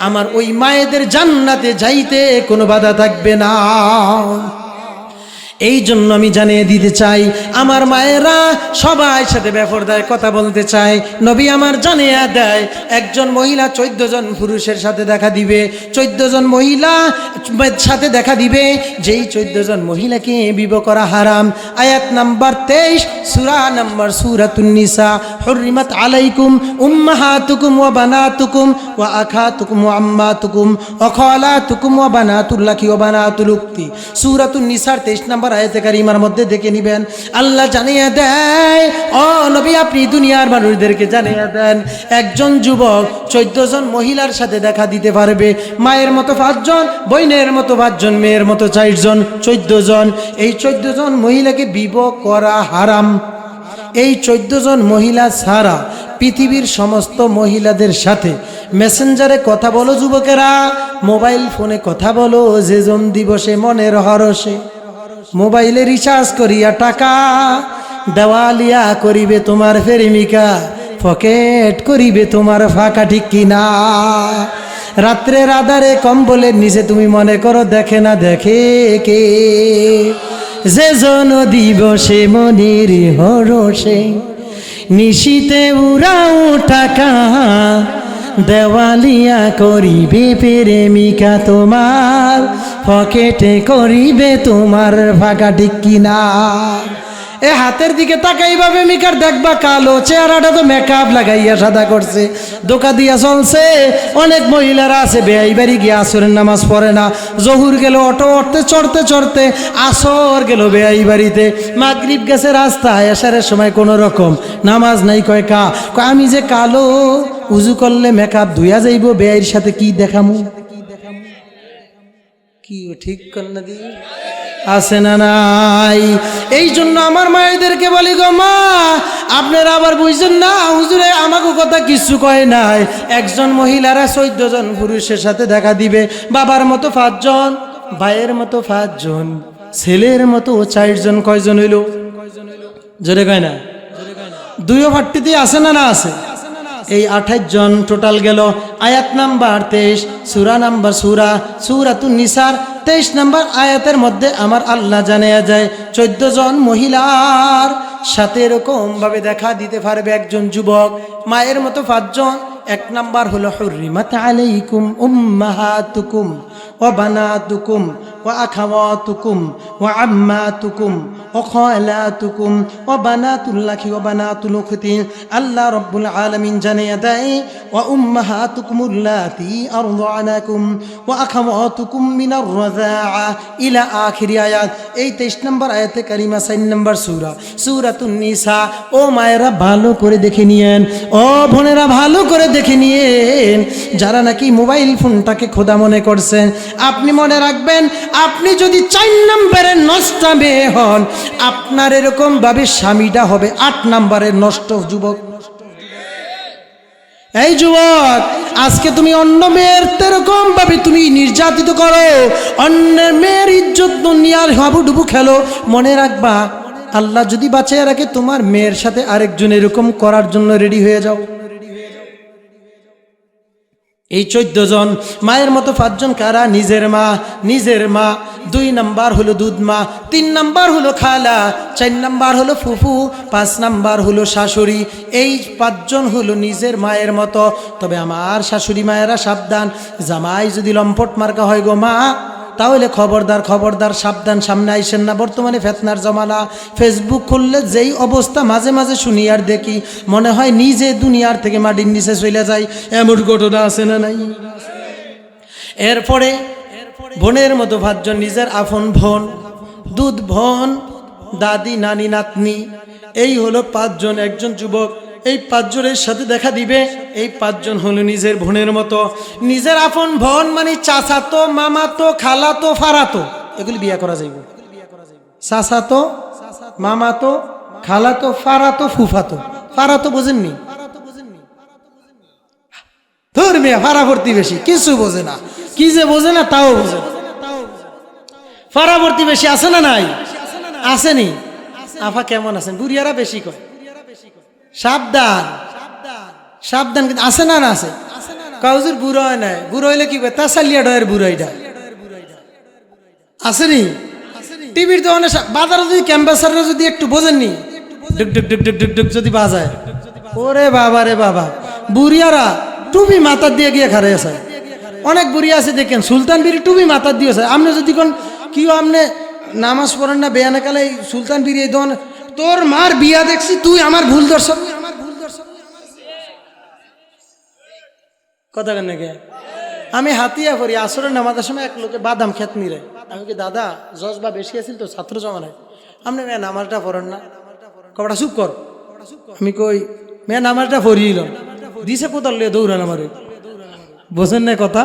আমার ওই মায়েদের জান্নাতে যাইতে কোনো বাধা থাকবে না। এই জন্য আমি জানিয়ে দিতে চাই, আমার মায়েরা সবাই সাথে বেপরদায় কথা বলতে চায়। নবী আমার জানিয়ে দেয়, একজন মহিলা 14 জন পুরুষের সাথে দেখা দিবে, 14 জন মহিলা সাথে দেখা দিবে, যেই 14 জন মহিলাকে বিবাহ করা হারাম। আয়াত নাম্বার 23 সূরা নাম্বার সূরাতুন নিসা, হুররিমাত আলাইকুম উম্মাহাতুকুম ওয়া বানাতুকুম ওয়া আখাতুকুম ওয়া আম্মাতুকুম ওয়া খালাতুকুম ওয়া বানাতুল্লাহি ওয়া বানাতুল উখতি। সূরাতুন নিসার 23 নাম্বার আয়াতে কারিমার মধ্যে দেখে নিবেন। আল্লাহ জানিয়ে দেয়, ও নবী আপনি দুনিয়ার মানুষদেরকে জানিয়ে দেন, একজন যুবক 14 জন মহিলার সাথে দেখা দিতে পারবে। মায়ের মতো 5 জন, বোনের মতো 5 জন, মেয়ের মতো 4 জন, 14 জন। এই 14 জন মহিলাকে বিবাহ করা হারাম। এই 14 জন মহিলা ছাড়া পৃথিবীর সমস্ত মহিলাদের সাথে মেসেঞ্জারে কথা বলো যুবকেরা, মোবাইল ফোনে কথা বলো, যে জন দিবসে মনের হরসে মোবাইলে রিচার্জ করিয়া টাকা দেওয়ালিয়া করিবে তোমার প্রেমিকা, পকেট করিবে তোমার ফাঁকা, ঠিক কিনা? রাত্রের আধারে কম্বলের নিচে তুমি মনে করো দেখে না দেখে কে, যে জন দিবসে মনির হরসে নিশিতে উড়াও টাকা দেওয়ালিয়া করিবে প্রেমিকা তোমার, পকেটে করিবে তোমার ফাঁকা, ঠিক কিনা? এ হাতের দিকে তাকাইবা প্রেমিকার দেখবা কালো, চেহারাটা তো মেকআপ লাগাইয়া সাদা করছে, দোকা দিয়া চলছে। অনেক মহিলারা আছে বেয়াই বাড়ি গিয়ে আসরের নামাজ পড়ে না, জহুর গেল অটো উঠতে চড়তে চড়তে, আসর গেল বেয়াই বাড়িতে, মাগরিব গেছে রাস্তায়, এশারের সময় কোনো রকম নামাজ নাই। কয় আমি যে কালো, উজু করলে মেকআপ ধুইয়া যাইব, বেয়াইর সাথে কি দেখামু? কি ঠিক কর না দি আছে না নাই? এই জন্য আমার মায়েদেরকে বলি গো মা, আপনারা আবার বুঝছেন না হুজুরে আমাকে কথা কিছু কয় নাই। একজন মহিলারা 14 জন পুরুষের সাথে দেখা দিবে, বাবার মতো 5 জন, ভাইয়ের মতো 5 জন, ছেলের মতো 4 জন। কয়জন হইল? জোরে কয় না? 2 ফাট্টিতে আছে না না আছে? এই 28 জন টোটাল গেল। আয়াত নাম্বার 23 সূরাতুন নিসার 23 নম্বর আয়াতের মধ্যে আমার আল্লাহ জানিয়ে যায় 14 জন মহিলার সাথে এরকম ভাবে দেখা দিতে পারবে একজন যুবক, মায়ের মতো 5 জন। 1 নাম্বার হলো হুররিমাত আলাইকুম উম্মাহাতুকুম ওয়া বানাতুকুম ওয়া আখাওয়াতুকুম ওয়া আম্মাতুকুম ওয়া খালাতুকুম ওয়া বানাতুল্লাহি ওয়া বানাতুল উখতি। আল্লাহ রাব্বুল আলামিন জানিয়ে দেয় ওয়া উম্মাহাতুকুমুল্লাতী আরদানাকুম ওয়া আখাওয়াতুকুম মিনার রাযাআ ইলা আখির আয়াত। এই 23 নম্বর আয়াতে কারিমা 4 নম্বর সূরাতুন নিসা। ও মায়েরা ভালো করে দেখে নিয়েন, ও বোনেরা ভালো করে দেখে নিয়েন, যারা নাকি মোবাইল ফোনটাকে খোদা মনে করছেন, আপনি মনে রাখবেন আপনি যদি 4 নম্বরের নষ্ট মেয়ে হন, আপনার এরকম ভাবে স্বামীটা হবে 8 নম্বরের নষ্ট যুবক। এই যুবক, আজকে তুমি অন্য মেয়ের এরকম ভাবে তুমি নির্যাতিত করো, অন্যের মেয়ের ইজ্জত দুনিয়ার হাবুডুবু খেলো, মনে রাখবা আল্লাহ যদি বাঁচিয়ে রাখে তোমার মেয়ের সাথে আরেকজন এরকম করার জন্য রেডি হয়ে যাও। এই 14 জন মায়ের মতো 5 জন কারা? নিজের মা 2 নাম্বার হলো দুধ মা, 3 নাম্বার হলো খালা, 4 নাম্বার হলো ফুফু, 5 নাম্বার হলো শাশুড়ি। এই 5 জন হলো নিজের মায়ের মতো। তবে আমার শাশুড়ি মায়েরা সাবধান, জামাই যদি লম্পট মার্কা হয় গো মা, তাহলে খবরদার সাবধান, সামনে আইসেন না। বর্তমানে ফেতনার জমানা, ফেসবুক খুললে যেই অবস্থা মাঝে মাঝে শুনি আর দেখি, মনে হয় নিজে দুনিয়ার থেকে মাটির নিচে চলে যায়, এমন ঘটনা আছে না নাই? এরপরে বোনের মতো 5 জন নিজের আপন বোন, দুধ বোন, দাদি, নানি, নাতনি। এই হলো 5 জন একজন যুবক। এই 5 জনের সাথে দেখা দিবে। এই 5 জন হলো নিজের বোনের মতো। নিজের আপন বোন মানে চাচাতো, মামাতো, খালাতো, ফারাতো, এগুলি বিয়ে করা যাইব। চাচাতো, মামাতো, খালাতো, ফারাতো, ফুফাতো। ফারাতো বোঝেননি? তোর মেয়ে ফারা প্রতিবেশী কিছু বোঝে না, কি যে বোঝে না তাও বোঝে না। ফারা প্রতিবেশী আছে না নাই? আসেনি? আফা কেমন আছেন? বুড়িয়ারা বেশি কয় সাবধান সাবধান, কিন্তু আছে না না আছে? কাউজুর বুড়ো হয় নাই, বুড়ো হইলে কি কয় তাসালিয়া ডয়ের বুড়াইটা আসেনি? টিভির তো অনেক বাজারে যদি ক্যাম্পাসাররা যদি একটু বোঝেননি, ডুক ডুক ডুক ডুক ডুক ডুক যদি বাজায়, ওরে বাবা রে বাবা, বুড়িয়ারা টুপি মাথার দিয়ে গিয়ে খারে আছে। অনেক বুড়িয়া আছে দেখেন সুলতান বিড়ি টুপি মাথার দিয়েছে। আপনি যদি কোন কি আপনি নামাজ পড়েন না বেয়ানা কালে সুলতান বিড়ি এই দোন, তোর মার বিয়া দেখছি, তুই আমার ভুল দর্শক, কথা কেন নাকি? আমি হাতিয়া করি আসরের নামাজের সময় এক লোকে বাদাম খেত নিরে, আমি কি দাদা জজবা বেশি আছিল তো ছাত্র জমানায়, আপনি মেয়ে নামাজটা পড়েন না? কবটা চুপ কর। আমি কই মেয়ে নামাজটা পড়িল দিছে কোথাও লিয়ে দৌড়ান আমার, বোঝেন না কথা?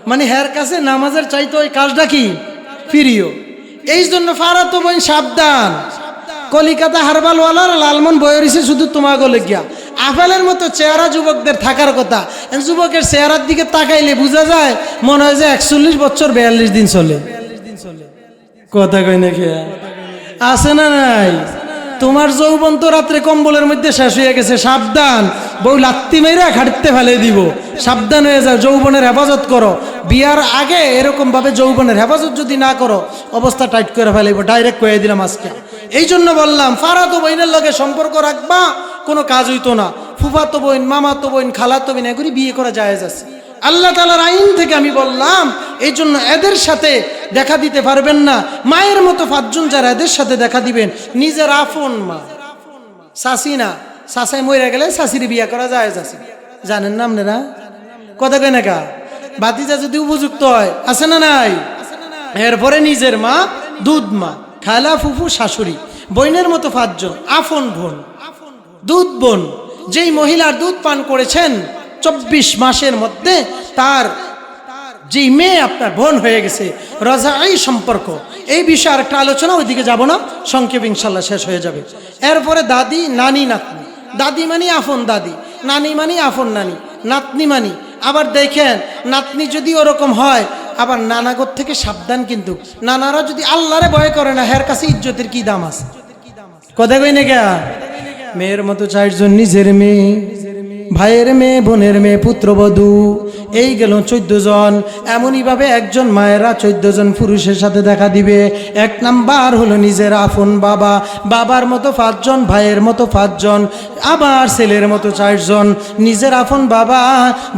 মানে হের কাছে নামাজের চাইতো ওই কাজটা কি ফিরিও। এই জন্য ফারাতো বোন সাবধান, কলিকাতা হারবালওয়ালার লালমন বয়রিছে শুধু তোমার গলে গিয়া আপেলের মতো চেহারা যুবকদের থাকার কথা। যুবকের চেহারার দিকে তাকাইলে বোঝা যায় মনে হয় যে 41 বছর 42 দিন চলে। কথা কই না খেয়া আছে না নাই? তোমার যৌবন তো রাত্রে কম্বলের মধ্যে শেষ হয়ে গেছে। সাবধান, বউ লাত্তি মেরে খাটতে ফেলে দিব। সাবধান হয়ে যাও, যৌবনের হেফাজত করো। বিয়ার আগে এরকম ভাবে যৌবনের হেফাজত যদি না করো অবস্থা টাইট করে ফেলাইব, ডাইরেক্ট কয়ে দিলাম আজকে। এই জন্য বললাম ফারাতো বইনের লগে সম্পর্ক রাখবা, কোনো কাজ হইতো না। ফুফাতো বইন, মামাতো বইন, খালাতো বইন এগুলি বিয়ে করা জায়েজ আছে আল্লাহ তাআলার আইন থেকে। আমি বললাম এই জন্য এদের সাথে দেখা দিতে পারবেন না। মায়ের মতো 5 জন যারা এদের সাথে দেখা দিবেন, নিজের আপন মা, শাশি না, শাশাই মরে গেলে শাশির বিয়ে করা জায়েজ আছে, জানেন না আপনারা? কথা কয় না কা? ভাতিজা যদি উপযুক্ত হয়, আছে না নাই? এরপরে নিজের মা, দুধ মা, খালা, ফুফু, শাশুড়ি, বোনের মতো 5 জন আপন বোন, দুধ বোন। যেই মহিলার দুধ পান করেছেন 24 মাসের মধ্যে তার যেই মেয়ে আপনার বোন হয়ে গেছে, রাজাই সম্পর্ক, এই বিষয়ে আরেকটা আলোচনা, ওইদিকে যাব না, সংক্ষেপ ইনশাল্লাহ শেষ হয়ে যাবে। এরপরে দাদি, নানি, নাতনি। দাদি মানে আফন দাদি, নানি মানে আফন নানি, নাতনি মানি। আবার দেখেন নাতনি যদি ওরকম হয়, আবার নানাগর থেকে সাবধান, কিন্তু নানারা যদি আল্লাহরে ভয় করে না, হের কাছে ইজ্জতের কি দাম আছে? কথা কই না কে? মেয়ের মতো 4 জন নিজের মেয়ে, ভাইয়ের মেয়ে, বোনের মেয়ে, পুত্রবধূ, এই গেল 14 জন। এমনইভাবে একজন মায়েরা 14 জন পুরুষের সাথে দেখা দিবে। 1 নাম্বার হলো নিজের আপন বাবা, বাবার মতো 5 জন, ভাইয়ের মতো 5 জন, আবার ছেলের মতো 4 জন, নিজের আপন বাবা।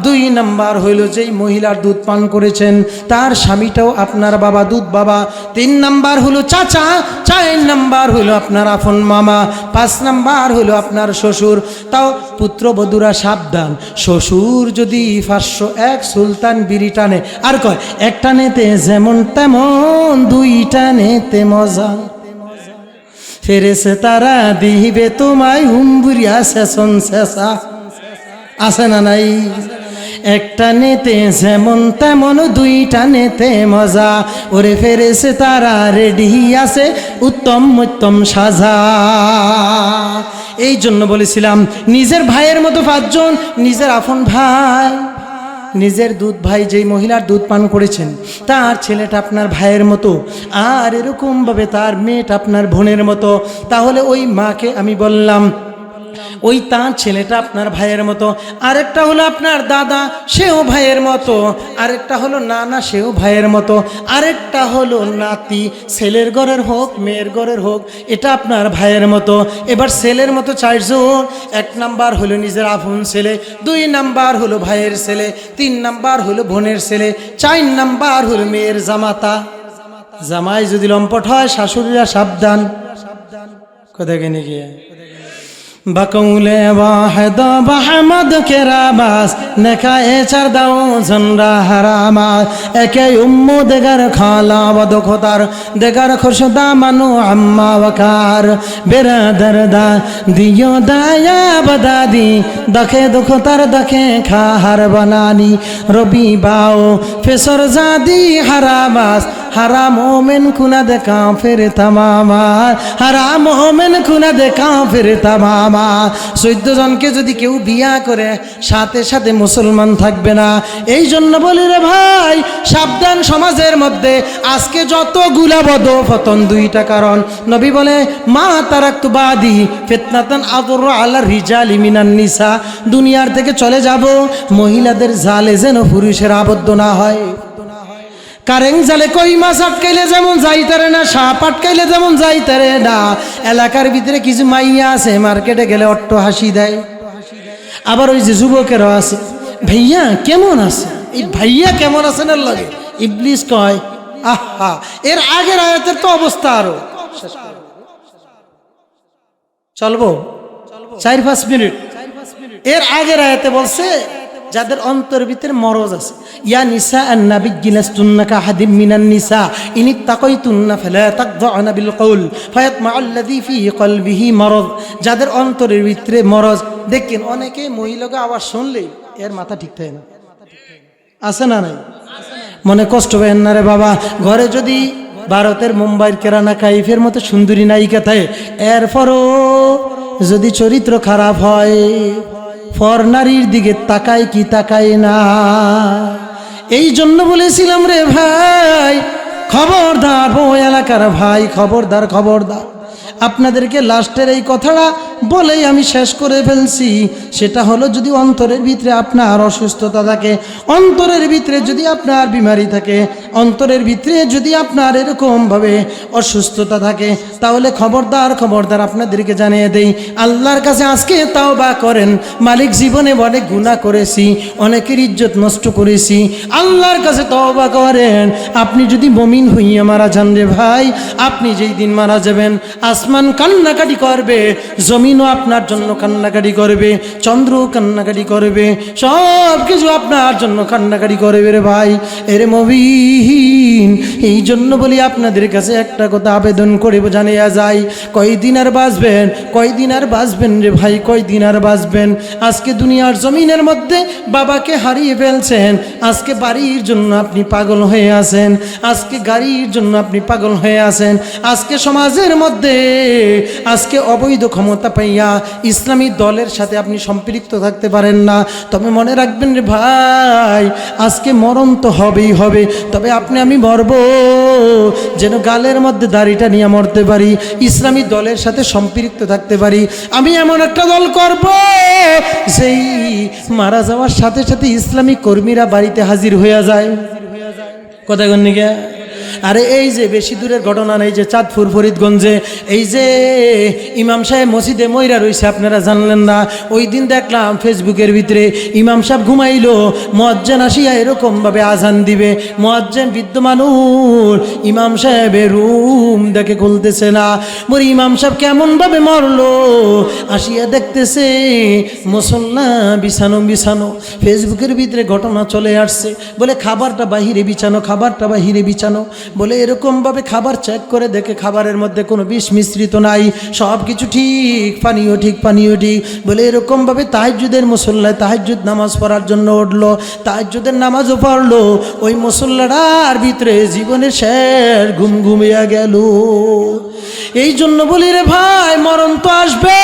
2 নাম্বার হইল যেই মহিলার দুধ পান করেছেন তার স্বামীটাও আপনার বাবা, দুধ বাবা। 3 নাম্বার হলো চাচা, 4 নাম্বার হলো আপনার আপন মামা, 5 নাম্বার হলো আপনার শ্বশুর। তাও পুত্রবধূরা সাবধান, শ্বশুর যদি 501 সুলতান বিড়ি টানে, আর কয় একটা নেতে যেমন তেমন, 2টা নেতে মজা, ফেরেশতারা দিবে তোমায় উম্বুরিয়া সেশন শেষা। আছে না নাই? একটা নেতে যেমন তেমন, 2টা নেতে মজা, ওরে ফেরেশতারা রেডি আছে উত্তম উত্তম সাজা। এই জন্য বলেছিলাম নিজের ভাইয়ের মতো 5 জন, নিজের আপন ভাই, নিজের দুধ ভাই, যেই মহিলার দুধ পান করেছেন তার ছেলেটা আপনার ভাইয়ের মতো, আর এরকমভাবে তার মেয়েটা আপনার বোনের মতো। তাহলে ওই মাকে আমি বললাম ওই তার ছেলেটা আপনার ভাইয়ের মতো। আরেকটা হলো আপনার দাদা, সেও ভাইয়ের মতো। আরেকটা হলো নানা, সেও ভাইয়ের মতো। আরেকটা হলো নাতি, ছেলের ঘরের হোক মেয়ের ঘরের হোক, এটা আপনার ভাইয়ের মতো। এবার ছেলের মতো 4 জন। 1 নাম্বার হলো নিজের আপন ছেলে, 2 নাম্বার হলো ভাইয়ের ছেলে, 3 নাম্বার হলো বোনের ছেলে, 4 নাম্বার হলো মেয়ের জামাতা। জামাই যদি লম্পট হয়, শাশুড়িরা সাবধান। কোথায় গেনে গিয়ে বকৌলে ওয়াহিদ বাহমদ के राबास नखाए 14 जनरा हरामास एके उम्मु देगर खाला वदखतार देगर खुशदा मनु अम्मा वकार बिरादर दा दियो दाया बदादी दखे दुखतार दखे खाहर बनानी रबी बाओ फेसर जादी हरामास হারাম মোমেন কুনা দে কাফের তামামা, হারাম মোমেন কুনা দে কাফের তামামা। 14 জনকে যদি কেউ বিয়া করে, সাথে সাথে মুসলমান থাকবে না। এই জন্য বলি রে ভাই, সাবধান সমাজের মধ্যে আজকে যতগুলা বদফতন, 2টা কারণ। নবী বলে মা তারাকতু বাদি ফিতনাতান আদরু আলা রিজালি মিনান নিসা, দুনিয়ার থেকে চলে যাব মহিলাদের জালে যেন পুরুষের আবদ্ধ না হয়। কারেং জালে কই মাছ আটকাইলে যেমন যাইতারে না, সাপ আটকাইলে যেমন যাইতারে না। এলাকার ভিতরে কিছু মাইয়া আছে, মার্কেটে গেলে অট্ট হাসি দেয়। আবার ওই যে যুবকেরও আছে, ভাইয়া কেমন আছে, এই ভাইয়া কেমন আছেন এর লাগে ইবলিস কয় আহা। এর আগের আয়াতের তো অবস্থা আরো। চলবো 4-5 মিনিট। এর আগের আয়াতে বলছে যাদের অন্তর ভিতরে মরজ আছে, ইয়া নিসা আন-নবী লাস্তুন্না কাহাদিম মিনান নিসা ইন তাকাইতুন্না ফালা তাকযানা বিল কওল ফায়াতমাআল্লাযী ফী কলবিহি মারাদ। যাদের অন্তরের ভিতরে মরজ, দেখেন অনেকে মহিলাকে আওয়াজ শুনলেই এর মাথা ঠিক থাকে না। আছে না নাই? মনে কষ্ট পেন না রে বাবা। ঘরে যদি ভারতের মুম্বাইয়ের কেরানা কাইফের মতো সুন্দরী নায়িকা থাকে, এরপরও যদি চরিত্র খারাপ হয়, ফর নারীর দিকে তাকায় কি তাকায় না। এই জন্য বলেছিলাম রে ভাই, খবরদার বউ এলাকার ভাই, খবরদার খবরদার। আপনাদেরকে লাস্টের এই কথাটা বলেই আমি শেষ করে ফেলছি। সেটা হলো, যদি অন্তরের ভিতরে আপনার অসুস্থতা থাকে, অন্তরের ভিতরে যদি আপনার বিমারি থাকে, অন্তরের ভিতরে যদি আপনার এরকমভাবে অসুস্থতা থাকে, তাহলে খবরদার খবরদার আপনাদেরকে জানিয়ে দেই, আল্লাহর কাছে আজকে তাওবা করেন। মালিক, জীবনে অনেক গুনাহ করেছি, অনেকের ইজ্জত নষ্ট করেছি, আল্লাহর কাছে তাওবা করেন। আপনি যদি মুমিন হইয়া মারা যান রে ভাই, আপনি যেই দিন মারা যাবেন, আসমান কান্নাকাটি করবে, জমিনও আপনার জন্য কান্নাকাটি করবে, চন্দ্র কান্নাকাটি করবে, সব কিছু আপনার জন্য কান্নাকাটি করবে রে ভাই। এর মুমিন দিন। এই জন্য বলি আপনাদের কাছে একটা কথা আবেদন করে জানিয়ে যাই, কয়দিন আর বাঁচবেন, কয়দিন আর বাঁচবেন রে ভাই, কয়দিন আর বাঁচবেন। আজকে দুনিয়ার জমিনের মধ্যে বাবাকে হারিয়ে ফেলছেন, আজকে বাড়ির জন্য আপনি পাগল হয়ে আছেন, আজকে গাড়ির জন্য আপনি পাগল হয়ে আছেন, আজকে সমাজের মধ্যে আজকে অবৈধ ক্ষমতা পাইয়া ইসলামী দলের সাথে আপনি সম্পৃক্ত থাকতে পারেন না। তবে মনে রাখবেন রে ভাই, আজকে মরণ তো হবেই হবে, তবে আপনি আমি মরব যেন গালের মধ্যে দাড়িটা নিয়ে মরতে পারি, ইসলামী দলের সাথে সম্পৃক্ত থাকতে পারি। আমি এমন একটা দল করব সেই মারা যাওয়ার সাথে সাথে ইসলামী কর্মীরা বাড়িতে হাজির হয়ে যায়। কথা কন নিকে? আরে এই যে বেশি দূরের ঘটনা নেই, যে চাঁদপুর ফরিদগঞ্জে এই যে ইমাম সাহেব মসজিদে ময়রা রয়েছে, আপনারা জানলেন না? ওই দিন দেখলাম ফেসবুকের ভিতরে ইমাম সাহেব ঘুমাইলো, মুয়াজ্জিন আসিয়া এরকমভাবে আজান দিবে, মুয়াজ্জিন বৃদ্ধ মানুষ, ইমাম সাহেবের রুম দেখে খুলতেছে না। বলে ইমাম সাহেব কেমনভাবে মরলো, আসিয়া দেখতেছে মুসল্লা বিছানো বিছানো। ফেসবুকের ভিতরে ঘটনা চলে আসছে, বলে খাবারটা বাহিরে বিছানো, খাবারটা বাহিরে বিছানো। বলে এরকমভাবে খাবার চেক করে দেখে খাবারের মধ্যে কোনো বিষ মিশ্রিত নাই, সব কিছু ঠিক, পানীয় ঠিক, পানীয় ঠিক। বলে এরকমভাবে তাহাজ্জুদের মুসল্লায় তাহাজ্জুদ নামাজ পড়ার জন্য উঠলো, তাহাজ্জুদের নামাজও পড়লো, ওই মুসল্লাটার ভিতরে জীবনের শেষ ঘুম ঘুমিয়া গেল। এই জন্য বলি রে ভাই, মরণ তো আসবে,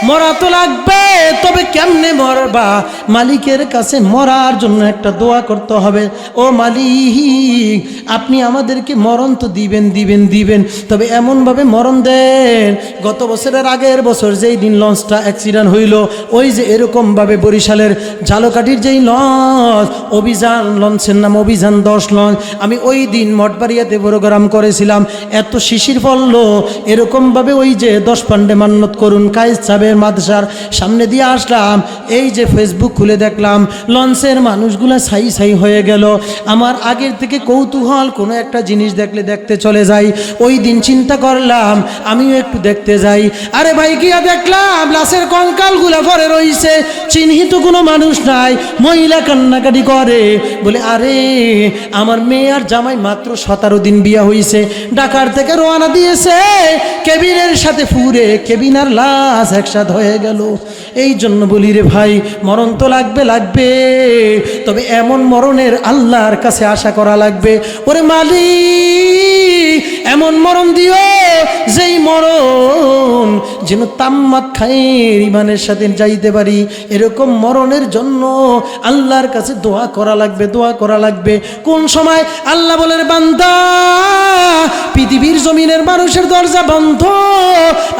মরা তো লাগবে, তবে কেমনে মরবা? মালিকের কাছে মরার জন্য একটা দোয়া করতে হবে। ও মালিক, আপনি আমাদেরকে মরণ তো দিবেন দিবেন দিবেন, তবে এমনভাবে মরণ দেন। গত বছরের আগের বছর যেই দিন লঞ্চটা অ্যাক্সিডেন্ট হইল, ওই যে এরকমভাবে বরিশালের ঝালকাঠির যেই লঞ্চ, অভিযান লঞ্চের নাম অভিযান 10 লঞ্চ, আমি ওই দিন মঠবাড়িয়াতে প্রোগ্রাম করেছিলাম, এত শিশির পড়লো, এরকমভাবে ওই যে 10 পান্ডে মান্নত করুন কায়েস সাহেবের মাদ্রাসার সামনে দিয়ে আসলাম, এই যে ফেসবুক খুলে দেখলাম লঞ্চের মানুষগুলো ছাই ছাই হয়ে গেল। আমার আগের থেকে কৌতূহল, কোনো একটা জিনিস দেখলে দেখতে চলে যাই। ওই দিন চিন্তা করলাম আমিও একটু দেখতে যাই। আরে ভাই গিয়া দেখলাম লাশের কঙ্কালগুলো পরে রইছে, চিহ্নিত কোনো মানুষ নাই, মহিলা কান্নাকাটি করে। বলে আরে আমার মেয়ে আর জামাই মাত্র 17 দিন বিয়া হইছে, ঢাকার থেকে রওনা দিয়েছে, কেবিনের সাথে পুরে কেবিন আর লাশ একসাথে হয়ে গেল। এই জন্য বলি রে ভাই, মরণ তো লাগবে লাগবে, তবে এমন মরণের আল্লাহর কাছে আশা করা লাগবে। ওরে মালিক, এমন মরণ দিও যেই মরণ যেন তাম্মাত খায়ের ইমানের সাথে যাইতে পারি। এরকম মরণের জন্য আল্লাহর কাছে দোয়া করা লাগবে, দোয়া করা লাগবে। কোন সময় আল্লাহ বলে বান্দা, পৃথিবীর জমিনের মানুষের দরজা বন্ধ,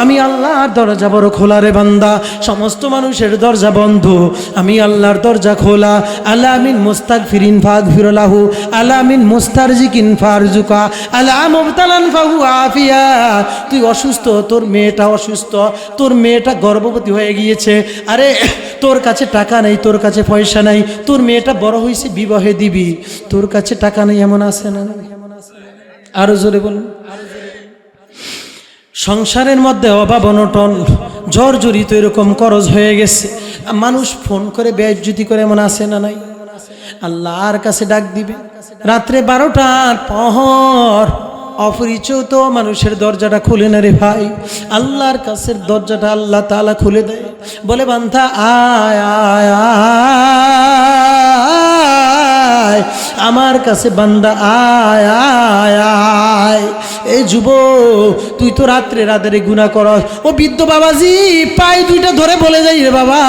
আমি আল্লাহর দরজা বড় খোলা রে বান্দা, সমস্ত মানুষের দরজা বন্ধ, আমি আল্লাহর দরজা খোলা। আলামিন মুস্তাগফিরিন ফাগফিরলাহু, আলামিন মুস্তারজিকিন ফারজুকা, আলা মুবতালান ফাহু আফিয়া। তুই অসুস্থ, তোর মেয়েটা অসুস্থ, তোর মেয়েটা গর্ভবতী হয়ে গিয়েছে, আরে তোর কাছে টাকা নেই, তোর কাছে পয়সা নাই, তোর মেয়েটা বড় হয়েছে, বিবাহে দিবি, তোর কাছে টাকা নেই, এমন আছে না? আরো জোরে বলুন। সংসারের মধ্যে অভাব অনটন জর্জরিত এরকম করজ হয়ে গেছে, মানুষ ফোন করে বেইজ্জতি করে, এমন আছে না নাই? আল্লাহর কাছে ডাক দিবে, রাত্রে 12টার পর অপরিচিত মানুষের দরজাটা খুলে না রে ভাই, আল্লাহর কাছের দরজাটা আল্লাহ তাআলা খুলে দেয়। বলে বান্দা আয় আয় আয় আমার কাছে, বান্দা আয় আয় আয়। এই যুবক, তুই তো রাত্রে রাতের গুনাহ করস। ও বৃদ্ধ বাবাজি, পায়ে দুইটা ধরে বলে যাই রে বাবা,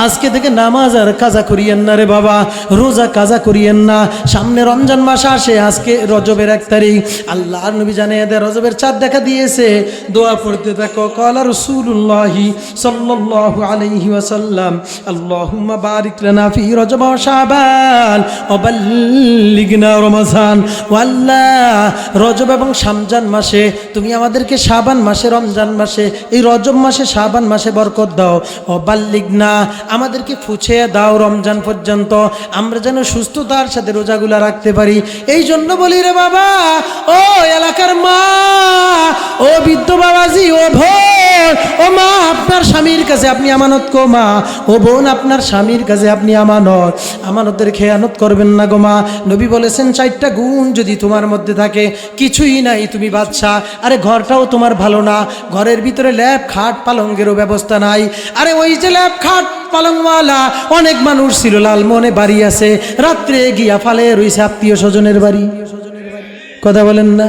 আজকে থেকে নামাজ আর কাজা করিয়েন না রে বাবা, রোজা কাজা করিয়েন না, সামনে রমজান মাস আসে, আজকে রজবের 1 তারিখ, আল্লাহর নবী জানিয়ে দেয় রজবের চাঁদ দেখা দিয়েছে, দোয়া পড়তে থাকো। ক্বালা রাসূলুল্লাহি সাল্লাল্লাহু আলাইহি ওয়াসাল্লাম, আল্লাহুম্মা বারিক লানা ফি রজব ওয়া শাবান ওয়া বাল্লিগনা রমাজান। ও আল্লাহ, রজব এবং শামজান মাসে তুমি আমাদেরকে শাবান মাসে, রমজান মাসে, এই রজব মাসে, শাবান মাসে বরকত দাও। ও বাল্লিগনা, আমাদেরকে ফুছে দাও রমজান পর্যন্ত, আমরা যেন সুস্থতার সাথে রোজাগুলা রাখতে পারি। এই জন্য বলি রে বাবা, ও এলাকার মা, ও বৃদ্ধ বাবাজি, ও বোন, ও মা, আপনার স্বামীর কাছে আপনি আমানত গো মা, ও বোন, আপনার স্বামীর কাছে আপনি আমানত, আমানতের খেয়ানত করবেন না গো মা। নবী বলেছেন 4টা গুণ যদি তোমার মধ্যে থাকে, কিছুই নাই, তুমি বাদশা। আরে ঘরটাও তোমার ভালো না, ঘরের ভিতরে ল্যাপ খাট পালঙ্গেরও ব্যবস্থা নাই। আরে ওই যে ল্যাপ খাট পালংওয়ালা অনেক মানুষ ছিল, লালমনে বাড়ি আছে, রাত্রে গিয়া ফালে রইছে আত্মীয় স্বজনের বাড়ি। কথা বলেন না?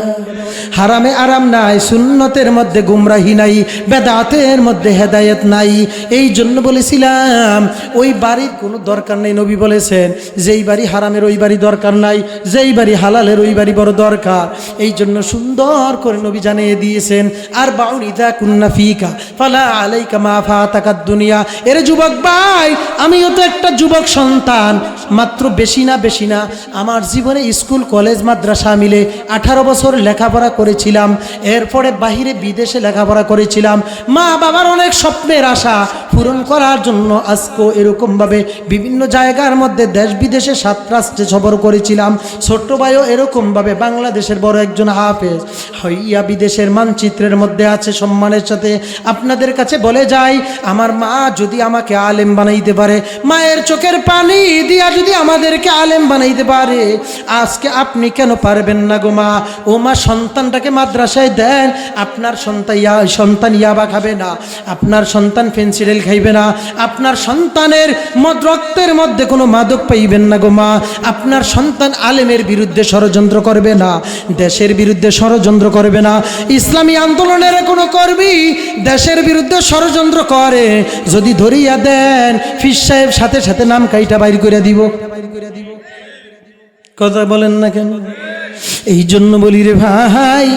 হারামে আরাম নাই, সুন্নতের মধ্যে গুমরাহি নাই, বেদাতের মধ্যে হেদায়েত নাই। এই জন্য বলেছিলাম ওই বাড়ির কোনো দরকার নেই। নবী বলেছেন যেই বাড়ি হারামের ওই বাড়ি দরকার নাই, যেই বাড়ি হালালের ওই বাড়ি বড় দরকার। এই জন্য সুন্দর করে নবী জানিয়ে দিয়েছেন, আর বাউন ইদা কুন্না ফিকা ফালা আলাইকা মা ফাতাকাদ দুনিয়া। এর যুবক ভাই, আমিও তো একটা যুবক সন্তান, মাত্র বেশি না আমার জীবনে স্কুল কলেজ মাদ্রাসা মিলে 18 বছর লেখাপড়া করেছিলাম। এরপরে বাহিরে বিদেশে লেখাপড়া করেছিলাম। মা বাবার অনেক স্বপ্নের আশা পূরণ করার জন্য আজকে এরকমভাবে বিভিন্ন জায়গার মধ্যে দেশ বিদেশে 7 রাষ্ট্রে সফর করেছিলাম। ছোট্ট ভাইও এরকমভাবে বাংলাদেশের বড় একজন হাফেজ হইয়া বিদেশের মানচিত্রের মধ্যে আছে। সম্মানের সাথে আপনাদের কাছে বলে যাই, আমার মা যদি আমাকে আলেম বানাইতে পারে, মায়ের চোখের পানি দিয়া যদি আমাদেরকে আলেম বানাইতে পারে, আজকে আপনি কেন পারবেন না গো মা? ও মা, সন্তানটাকে মাদ্রাসায় দেন, আপনার সন্তান ইয়াবা খাবে না, আপনার সন্তান ফেন্সিডেল খাইবে না, আপনার সন্তানের রক্তের মধ্যে কোনো মাদক পাইবেন না গো মা, আপনার সন্তান আলেমের বিরুদ্ধে ষড়যন্ত্র করবে না, দেশের বিরুদ্ধে ষড়যন্ত্র করবে না। ইসলামী আন্দোলনের কোনো কর্মী দেশের বিরুদ্ধে ষড়যন্ত্র করে যদি ধরিয়া দেন, ফির সাহেব সাথে সাথে নাম কাইটা বাইর করে দিব। কথা বলেন না কেন? এই জন্য বলি রে ভাই,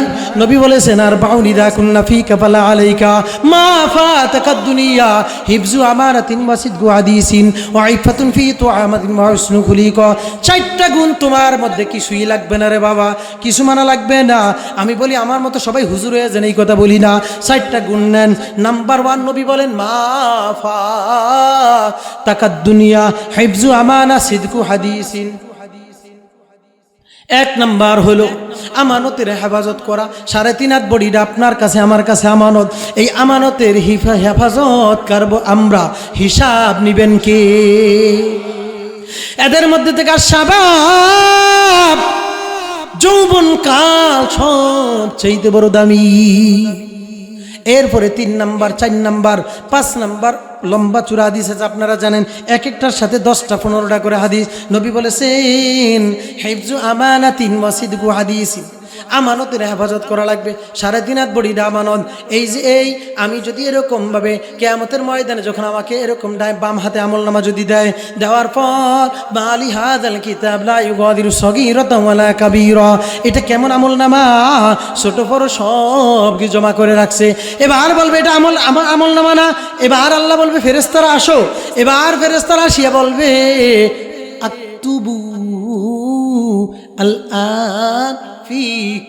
নবী বলেছেন আর বাউনি দা কুন্না ফিকা ফালা আলাইকা মা ফাতাকাদ দুনিয়া হিফজু আমানাতিন ওয়া সিদকু হাদিসিন ওয়া ইফাতুন ফি তুআমাতিন ওয়া হুসনু খুলিকা। 4টা গুণ তোমার মধ্যে কিছুই লাগবে না রে বাবা, কিছু মানা লাগবে না। আমি বলি আমার মতো সবাই হুজুর হয়ে যান, এই কথা বলি না। 4টা গুণ নেন। নাম্বার 1 নবী বলেন মা ফাতাকাদ দুনিয়া হিফজু আমানা সিদকু হাদিসিন। 1 নাম্বার হলো আমানতের হেফাজত করা। 3.5 হাত বডিটা আপনার কাছে আমার কাছে আমানত। এই আমানতের হেফাজত করব আমরা, হিসাব নিবেন কে? এদের মধ্যে থেকে শাবাব যৌবন কাল সবচেয়ে বড় দামি। এরপরে 3 নাম্বার, 4 নাম্বার, 5 নাম্বার লম্বা চূড়া হাদিস আছে, আপনারা জানেন। এক একটার সাথে 10টা 15টা করে হাদিস। নবী বলেছেন হিফজু আমানাতিন ওয়া সিদকু হাদিসিন, আমানতের হেফাজত করা লাগবে। 3.5 হাত বড়িটা আমানত। এই যে আমি যদি এরকমভাবে কিয়ামতের ময়দানে যখন আমাকে এরকম বাম হাতে আমলনামা যদি দেয়, দেওয়ার পর মালি হাযাল কিতাব লা ইউগাদিরু সগীরাতান ওয়ালা কাবীরা, এটা কেমন আমলনামা? ছোট বড় সব কি জমা করে রাখছে। এবার বলবে এটা আমলনামা না। এবার আল্লাহ বলবে ফেরেশতারা আসো। এবার ফেরেশতারা আসিয়া বলবে আতুবু আল-আন ফি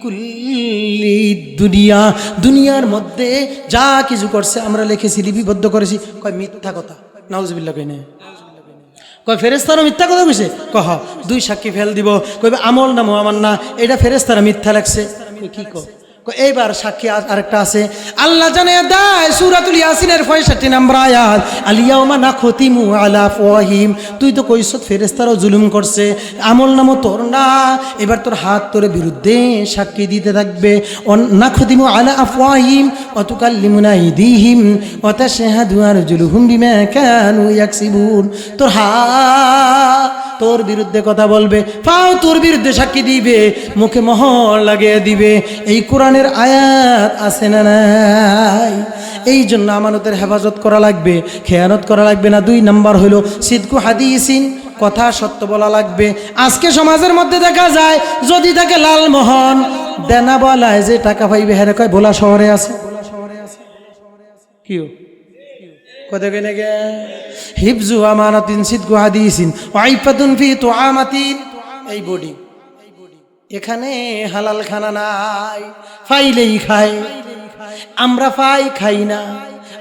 কুল্লি দুনিয়া, দুনিয়ার মধ্যে যা কিছু করছে আমরা লিখেছি, লিপিবদ্ধ করেছি। কয় মিথ্যা কথা, নাউজুবিল্লাহ। কই না? কয় ফেরেশতারা মিথ্যা কথা কইছে? কহ 2 সাক্ষী ফেল দিব। কইবে আমল নামও আমার না, এটা ফেরেশতারা মিথ্যা লাগছে। কি কো? এইবার সাক্ষী আরেকটা আছে, আল্লাহ জানিয়ে দেয় সূরাতুল ইয়াসিনের 65 নম্বর আয়াত, আলিয়াউমা নাখতিমু আলা আফওয়াহিম। তুই তো কইছ ফেরেশতারাও জুলুম করছে, আমল নামও তোর না, এবার তোর হাত তোর বিরুদ্ধে সাক্ষী দিতে থাকবে। নাখতিমু আলা আফওয়াহিম ওয়া তুকাল্লিমুনা আইদিহিম ওয়া তাশহাদু আরজুলুহুম বিমা কানু ইয়াকসিবুন। তোর হাত তোর বিরুদ্ধে কথা বলবে, পাও তোর বিরুদ্ধে সাক্ষী দিবে, মুখে মোহর লাগিয়ে দিবে। এই কোরআনের আয়াত আছে না নাই? এই জন্য আমানতের হেফাজত করা লাগবে, খেয়ানত করা লাগবে না। 2 নাম্বার হলো সিদকু হাদিসিন, কথা সত্য বলা লাগবে। আজকে সমাজের মধ্যে দেখা যায় যদি তাকে লালমোহন দেনা বলায় যে টাকা পাইবে, হেরে কয় ভোলা শহরে আছে। কি কথা কই না গে? হিফজু আমানাতিন সিদকু হাদিসিন ওয়া ইফাতুন ফি তুআমাতিন। এই বডি এখানে হালাল খানা নাই, ফাইলেই খায়। আমরা পাই, খাই না।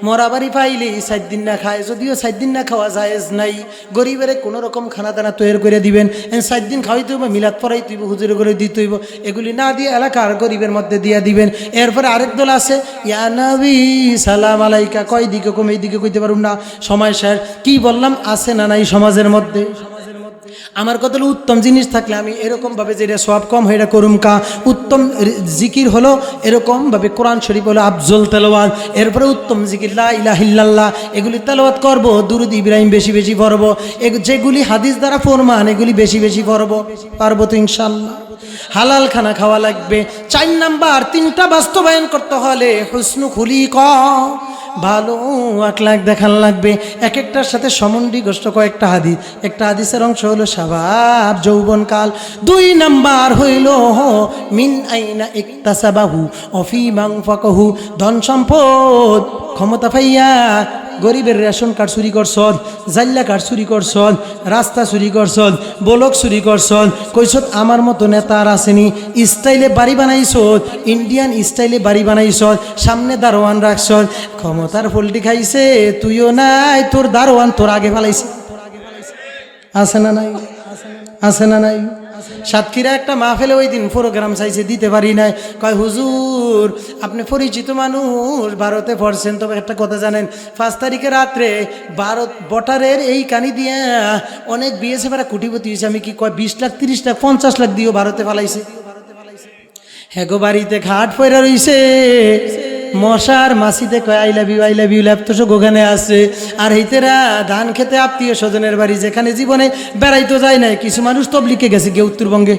মরাবাড়ি পাইলেই 4 দিন না খায়, যদিও 4 দিন না খাওয়া জায়েজ নাই। গরিবের কোনো রকম খানা দানা তৈরি করে দিবেন, 4 দিন খাওয়াইতে হইব, মিলাদ পড়াইতে হইব, হুজুরে করে দিতে হইব। এগুলি না দিয়ে এলাকার গরিবের মধ্যে দিয়ে দিবেন। এরপরে আরেক দল আছে, ইয়া নবী সালাম আলাইকা, কয় দিকে কম, এই দিকে কইতে পারুন না, সময় শেষ। কি বললাম, আছে না নাই সমাজের মধ্যে? আমার কথা হলো, উত্তম জিনিস থাকলে আমি এরকমভাবে যেটা সব কম হয় এটা করুম কা। উত্তম জিকির হলো এরকমভাবে কোরআন শরীফ হলো আফজল তেলাওয়াত, এরপরে উত্তম জিকির লা ইলাহা ইল্লাল্লাহ, এগুলি তেলাওয়াত করব। দুরূদ ইব্রাহিম বেশি বেশি পড়ব, যেগুলি হাদিস দ্বারা প্রমাণ এগুলি বেশি বেশি পড়ব। পারবো তো ইনশাআল্লাহ। হালাল খানা খাওয়া লাগবে। 4 নাম্বার, 3টা বাস্তবায়ন করতে হলে হুসনু খুলিক, ভালো আখলাক দেখান লাগবে। এক একটার সাথে সমন্বিগষ্ট কয়েকটা হাদিস। একটা হাদিসের অংশ হলো শাবাব, যৌবনকাল। 2 নাম্বার হইল মিন আইনা ইকতাসাবাহু অফিমা আনফাকাহু, ধন সম্পদ ক্ষমতা পাইয়া গরিবের রেশন কার্ড চুরি করছদ, জাল্লা কার্ড চুরি করছদ, রাস্তা চুরি করছদ, বলক চুরি করছদ, কইছদ আমার মতো নেতা আর আসেনি, স্টাইলে বাড়ি বানাইছদ, ইন্ডিয়ান স্টাইলে বাড়ি বানাইছদ, সামনে দারোয়ান রাখছদ, ক্ষমতার ফলটি খাইছে, তুইও নাই, তোর দারোয়ান তোর আগে ফেলাইছে। আছে না নাই? আছে না নাই? সাতক্ষীরা একটা মাহফিলে ওই দিন প্রোগ্রাম চাইছে, দিতে পারি নাই। কয় হুজুর আপনি পরিচিত মানুষ, ভারতে পড়ছেন, তবে একটা কথা জানেন, 5 তারিখে রাত্রে ভারত বটারের এই কানি দিয়া অনেক বিএসএফ এরা কোটিপতি হয়েছে। আমি কি কয় 20 লাখ 30 লাখ 50 লাখ দিয়েও ভারতে পালাইছে। হ্যাঁ গো, বাড়িতে খাট পয়রা রইছে, মশার মাসিতে কয় আই লাভ ইউ ল্যাপটস ওখানে আছে। আর হেতেরা ধান খেতে আত্মীয় স্বজনের বাড়ি, যেখানে জীবনে বেড়াইতে যায় নাই। কিছু মানুষ তবলিগে গেছে গিয়ে উত্তরবঙ্গে।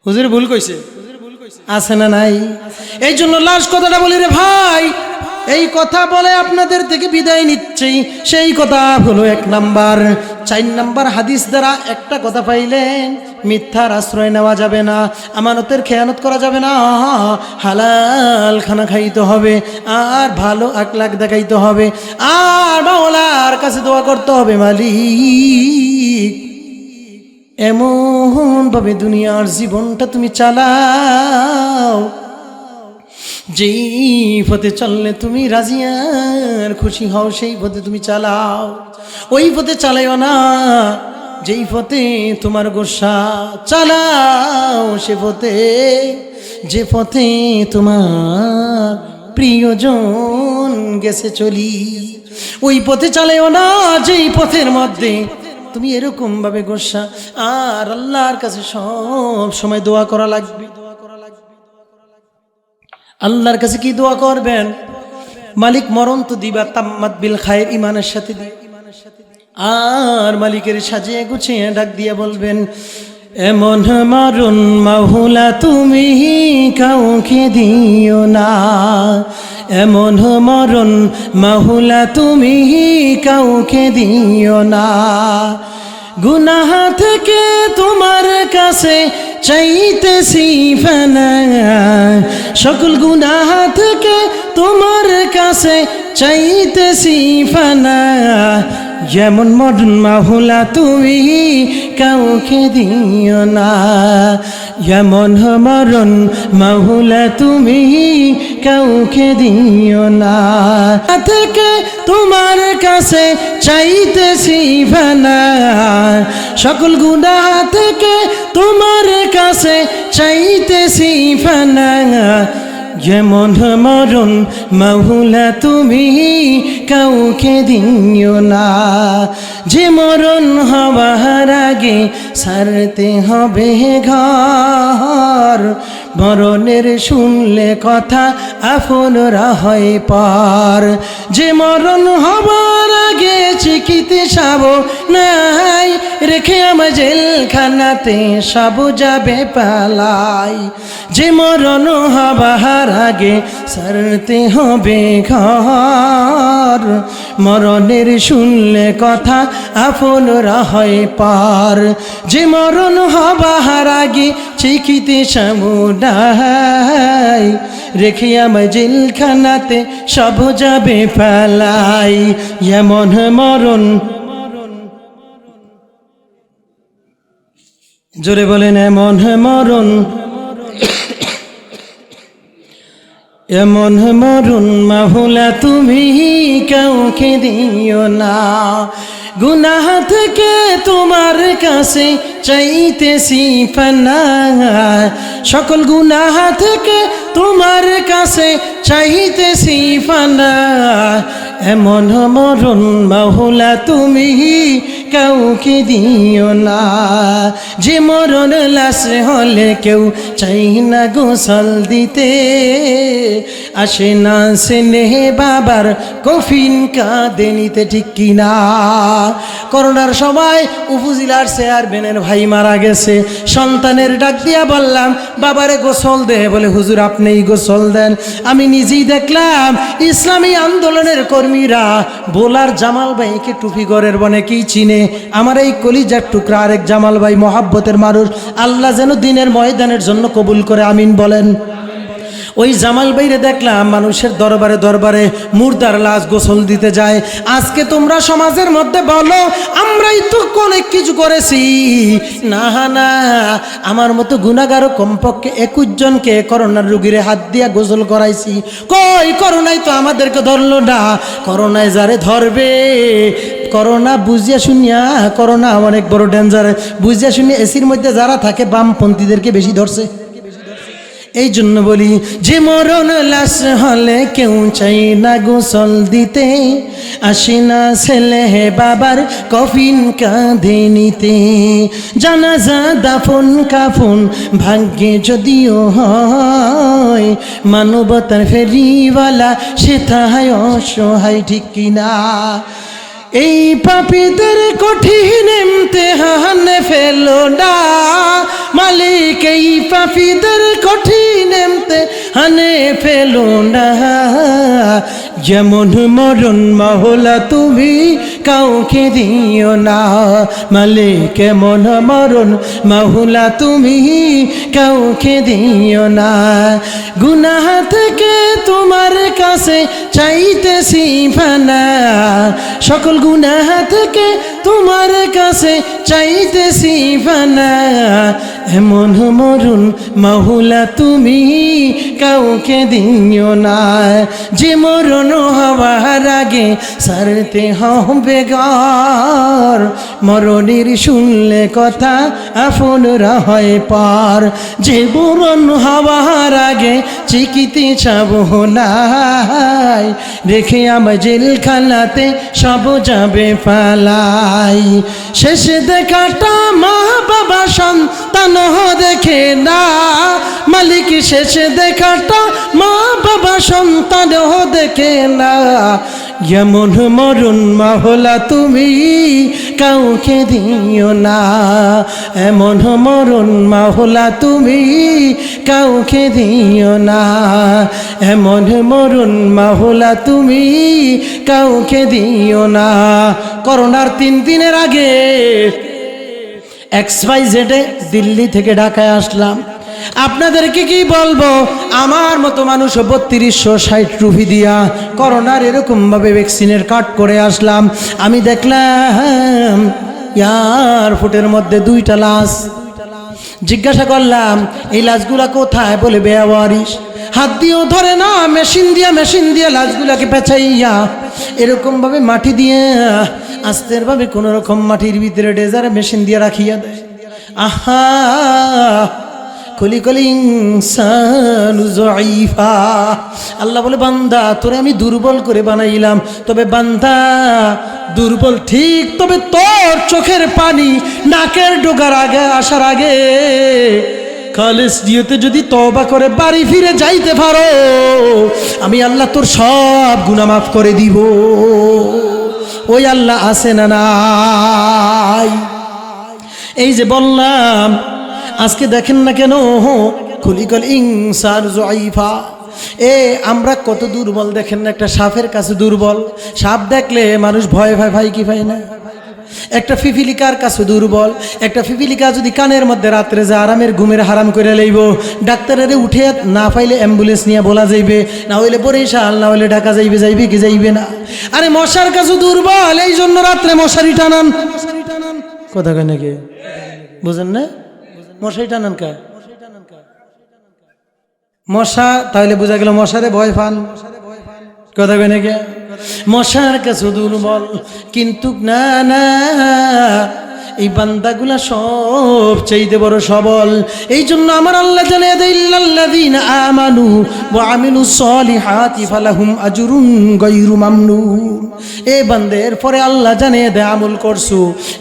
হুজুর ভুল কইছে, আছে না নাই? এই জন্য লাস্ট কথাটা বলি রে ভাই, এই কথা বলে আপনাদের থেকে বিদায় নিচ্ছি। সেই কথা হলো 1 নাম্বার। 4 নাম্বার হাদিস দ্বারা একটা কথা পাইলেন, মিথ্যার আশ্রয় নেওয়া যাবে না, আমানতের খেয়ানত করা যাবে না, হালাল খানা খাইতে হবে, আর ভালো আখলাক দেখাইতে হবে, আর মাওলার কাছে দোয়া করতে হবে, মালিক এমনভাবে দুনিয়ার জীবনটা তুমি চালাও যেই পথে চললে তুমি রাজি আর খুশি হও, সেই পথে তুমি চালাও। ওই পথে চালাইও না যেই পথে তোমার গোসা, চালাও সে পথে যে পথে তোমার প্রিয়জন গেছে চলি। ওই পথে চালাইও না যেই পথের মধ্যে তুমি এরকম ভাবে গোসা। আর আল্লাহর কাছে সব সময় দোয়া করা লাগবে। আল্লাহর কাছে কি দোয়া করবেন? মালিক মরণ তো দিবা তাম্মাত বিল খায়ের, ইমানের সাথে দি। আর মালিকের সাজিয়ে গুছিয়ে ডাক দিয়ে বলবেন, এমন মরণ মাওলা তুমি কাউকে দিও না, এমন মরণ মাওলা তুমি কাউকে দিও না। গুনাহ থেকে তোমার কাছে চাইতেছি ফানা, সকল গুনাহ থেকে তোমার কাছে চাইতেছি ফানা। যেমন মরণ মাওলা তুমি কাউকে দিও না, যেমন মরণ মাওলা তুমি কাউকে দিও না। থেকে তোমার কাছে চাইতেছি ফানা, সকল গুনাহ থেকে তোমার কাছে চাইতেছি ফানা। যেমন মরণ মাওলা তুমি কাউকে দিও না। যে মরণ হবার আগে ছাড়তে হবে ঘর, মরণের শুনলে কথা আপনরা হয় পার। যে মরণ হবার আগে চিকিৎসাব নাই, রেখে আমার জেলখানাতে সব যাবে পালাই। যে মরণ হবার আগে ছাড়তে হবে ঘর, মরণের শুনলে কথা আপনরা হয় পার। যে মরণ হবার আগে চিকিৎসা নাই, রেখে আমার জেলখানাতে সব যাবে পালাই। এমন মরণ জোরে বলেন এমন মরণ, এমন মরণ মাওলা তুমি কাউকে দিও না। গুনাহ থেকে তোমার কাছে চাইতেছি পানাহ, সকল গুনাহ থেকে তোমার কাছে চাইতেছি পানাহ। এমন মরণ মাওলা তুমি কাউকে দিও না, যে মরণ লাশ হলে কেউ চাই না গোসল দিতে, আসে না স্নেহে বাবার কফিন কাঁধে নিতে, ঠিক কিনা? করোনার সময় উপজেলার চেয়ারম্যানের ভাই মারা গেছে, সন্তানের ডাক দিয়া বললাম বাবারে গোসল দে, বলে হুজুর আপনিই গোসল দেন। আমি নিজেই দেখলাম ইসলামী আন্দোলনের কর্মীরা বোলার জামাল ভাইকে টুপিগড়ের বনেকেই চিনে, আমার এই কলিজার টুকরা আরেক জামাল ভাই, মহাব্বতের মানুষ, আল্লাহ যেন দিনের ময়দানের জন্য কবুল করে, আমিন বলেন। ওই জামাল ভাইরে দেখলাম মানুষের দরবারে দরবারে মুর্দার লাশ গোসল দিতে যায়। আজকে তোমরা সমাজের মধ্যে বলো আমরাই তো অনেক কিছু করেছি, না না, আমার মতো গুনাহগার কমপক্ষে 21 জনকে করোনার রোগীরে হাত দিয়া গোসল করাইছি। কই করোনায় তো আমাদেরকে ধরলো না, করোনায় যারে ধরবে, করোনা বুঝিয়া শুনিয়া, করোনা অনেক বড় ডেঞ্জার, বুঝিয়া শুনিয়া এসির মধ্যে যারা থাকে বামপন্থীদেরকে বেশি ধরছে। এই জন্য বলি যে মরণ লাশ হলে কেউ চাই না গোসল দিতে, আসে না ছেলে হে বাবার কফিন কাঁধে নিতে, জানাজা দাফন কাফন ভাগ্যে যদিও হয়, মানবতার ফেরিওয়ালা সে তাহাই অসহায়, ঠিক কিনা? এই পাপীদের কঠিন ইমতিহান ফেলো না মালিক, এই পাপীদের কঠিন ইমতিহানে ফেলো না, যেমন মরণ মাওলা তুমি কাউকে দিও না মালিক, এমন মরণ মাওলা তুমি কাউকে দিও না। গুনাহ থেকে তোমার কাছে চাইতেছি পানাহ, সকল গুনাহ থেকে তোমার কাছে চাইতেছি পানাহ, এমন মরণ মাওলা তুমি কাউকে দিও না, যে মরণ হওয়ার আগে সারতে হবে ঘর, মরণের শুনলে কথা আপনরা হয় পার, যে মরণ হওয়ার আগে চিকিতে চাবো না, রেখে আমার জেলখানাতে সব যাবে পালাই, শেষে দেখাটা মা বাবা সন্তান দেখে না মালিক, শেষে দেখাটা মা বাবা সন্তান দেখে না, যেমন মরণ মাওলা তুমি কাউকে দিও না, এমন মরণ মাওলা তুমি কাউকে দিও না, এমন মরণ মাওলা তুমি কাউকে দিও না। করোনার 3 দিনের আগে XYZ দিল্লি থেকে ঢাকায় আসলাম, আপনাদেরকে কি বলবো, আমার মতো মানুষ 3260 রুপি দিয়া করোনার এরকম ভাবে ভ্যাকসিনের কার্ড করে আসলাম। আমি দেখলাম এয়ারপোর্টের মধ্যে 2টা লাশ, জিজ্ঞাসা করলাম এই লাশগুলা কোথায়, বলে বেওয়ারিশ, হাত দিয়েও ধরে না, মেশিন দিয়ে লাশগুলাকে পেঁচাইয়া এরকম ভাবে মাটি দিয়ে আস্তের ভাবে কোন রকম মাটির ভিতরে ডেজারে মেশিন দিয়ে রাখিয়া দেয়। আহা খলিকল ইনসানু যায়ীফা, আল্লাহ বলে বান্দা তোরে আমি দুর্বল করে বানাইলাম, তবে বান্দা দুর্বল ঠিক, তবে তোর চোখের পানি নাকের ডোগার আগে আসার আগে খালেস নিয়তে যদি তওবা করে বাড়ি ফিরে যাইতে পারো, আমি আল্লাহ তোর সব গুনাহ মাফ করে দিব। ওই আল্লাহ আছে না নাই? এই যে বললাম, আজকে দেখেন না কেন খুলিকল ইনসান যায়ীফা, আমরা কত দুর্বল দেখেন না, একটা সাপের কাছে দুর্বল, সাপ দেখলে মানুষ ভয় ভাই কি ভাই না, একটা ফিফিলিকার কাছে দুর্বল, একটা ফিফিলিকা যদি কানের মধ্যে রাত্রে যা আরামের ঘুমের হারাম করে লইব, ডাক্তারের উঠে না পাইলে অ্যাম্বুলেন্স নিয়ে বলা যাইবে, না হইলে বরিশাল, না হইলে ঢাকা যাইবে কি যাইবে না। আরে মশার কাছে দুর্বল, এই জন্য রাত্রে মশারি টানান, কথা কেন নাকি বুঝেন না? মশারি টানান কা মশা, তাহলে বোঝা গেল মশারে ভয় পান। কথা কই নাকি? মশার কাছে দুর্বল, কিন্তু না না, এই বান্দাগুলা সব চাইতে বড় সবল। এই জন্য আমার আল্লাহ জানিয়ে দেয়, ইল্লাল্লাযীনা আমানু ওয়া আমিলুস সলিহাতি ফালাহুম আজরুন গায়রু মামনুন। এই বান্দের পরে আল্লাহ জানিয়ে দেয়, আমল করছো,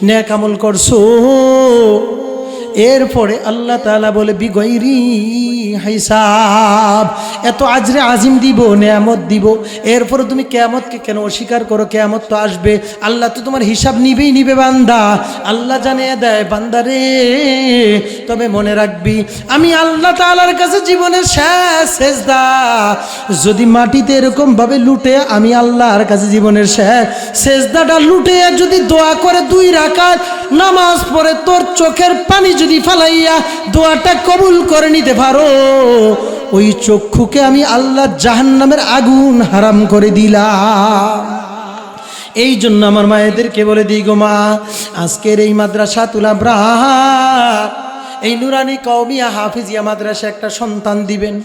নেক আমল করছো, এরপরে আল্লাহ তাআলা বলে বিগয়রি হিসাব, এত আজরে আজিম দিব, নেয়ামত দিব, এরপরে তুমি কিয়ামতকে কেন অস্বীকার করো? কিয়ামত তো আসবে, আল্লাহ তো তোমার হিসাব নিবেই নিবে বান্দা। আল্লাহ জানিয়ে দেয়, বান্দারে তবে মনে রাখবি, আমি আল্লাহ তাআলার কাছে জীবনের শেষ সেজদা যদি মাটিতে এরকম ভাবে লুটে, আমি আল্লাহর কাছে জীবনের শেষ সেজদাটা লুটে যদি দোয়া করে 2 রাকাত নামাজ পড়ে তোর চোখের পানি যদি ফালাইয়া দোয়াটা কবুল করে নিতে পারো, ওই চক্ষুকে আমি আল্লাহ জাহান্নামের আগুন হারাম করে দিলাম। এই জন্য আমার মায়েদেরকে বলে দিই গো মা, আজকের এই মাদ্রাসাতুল আবরার, এই নুরানি কওমিয়া হাফিজিয়া মাদ্রাসা একটা সন্তান দিবেন,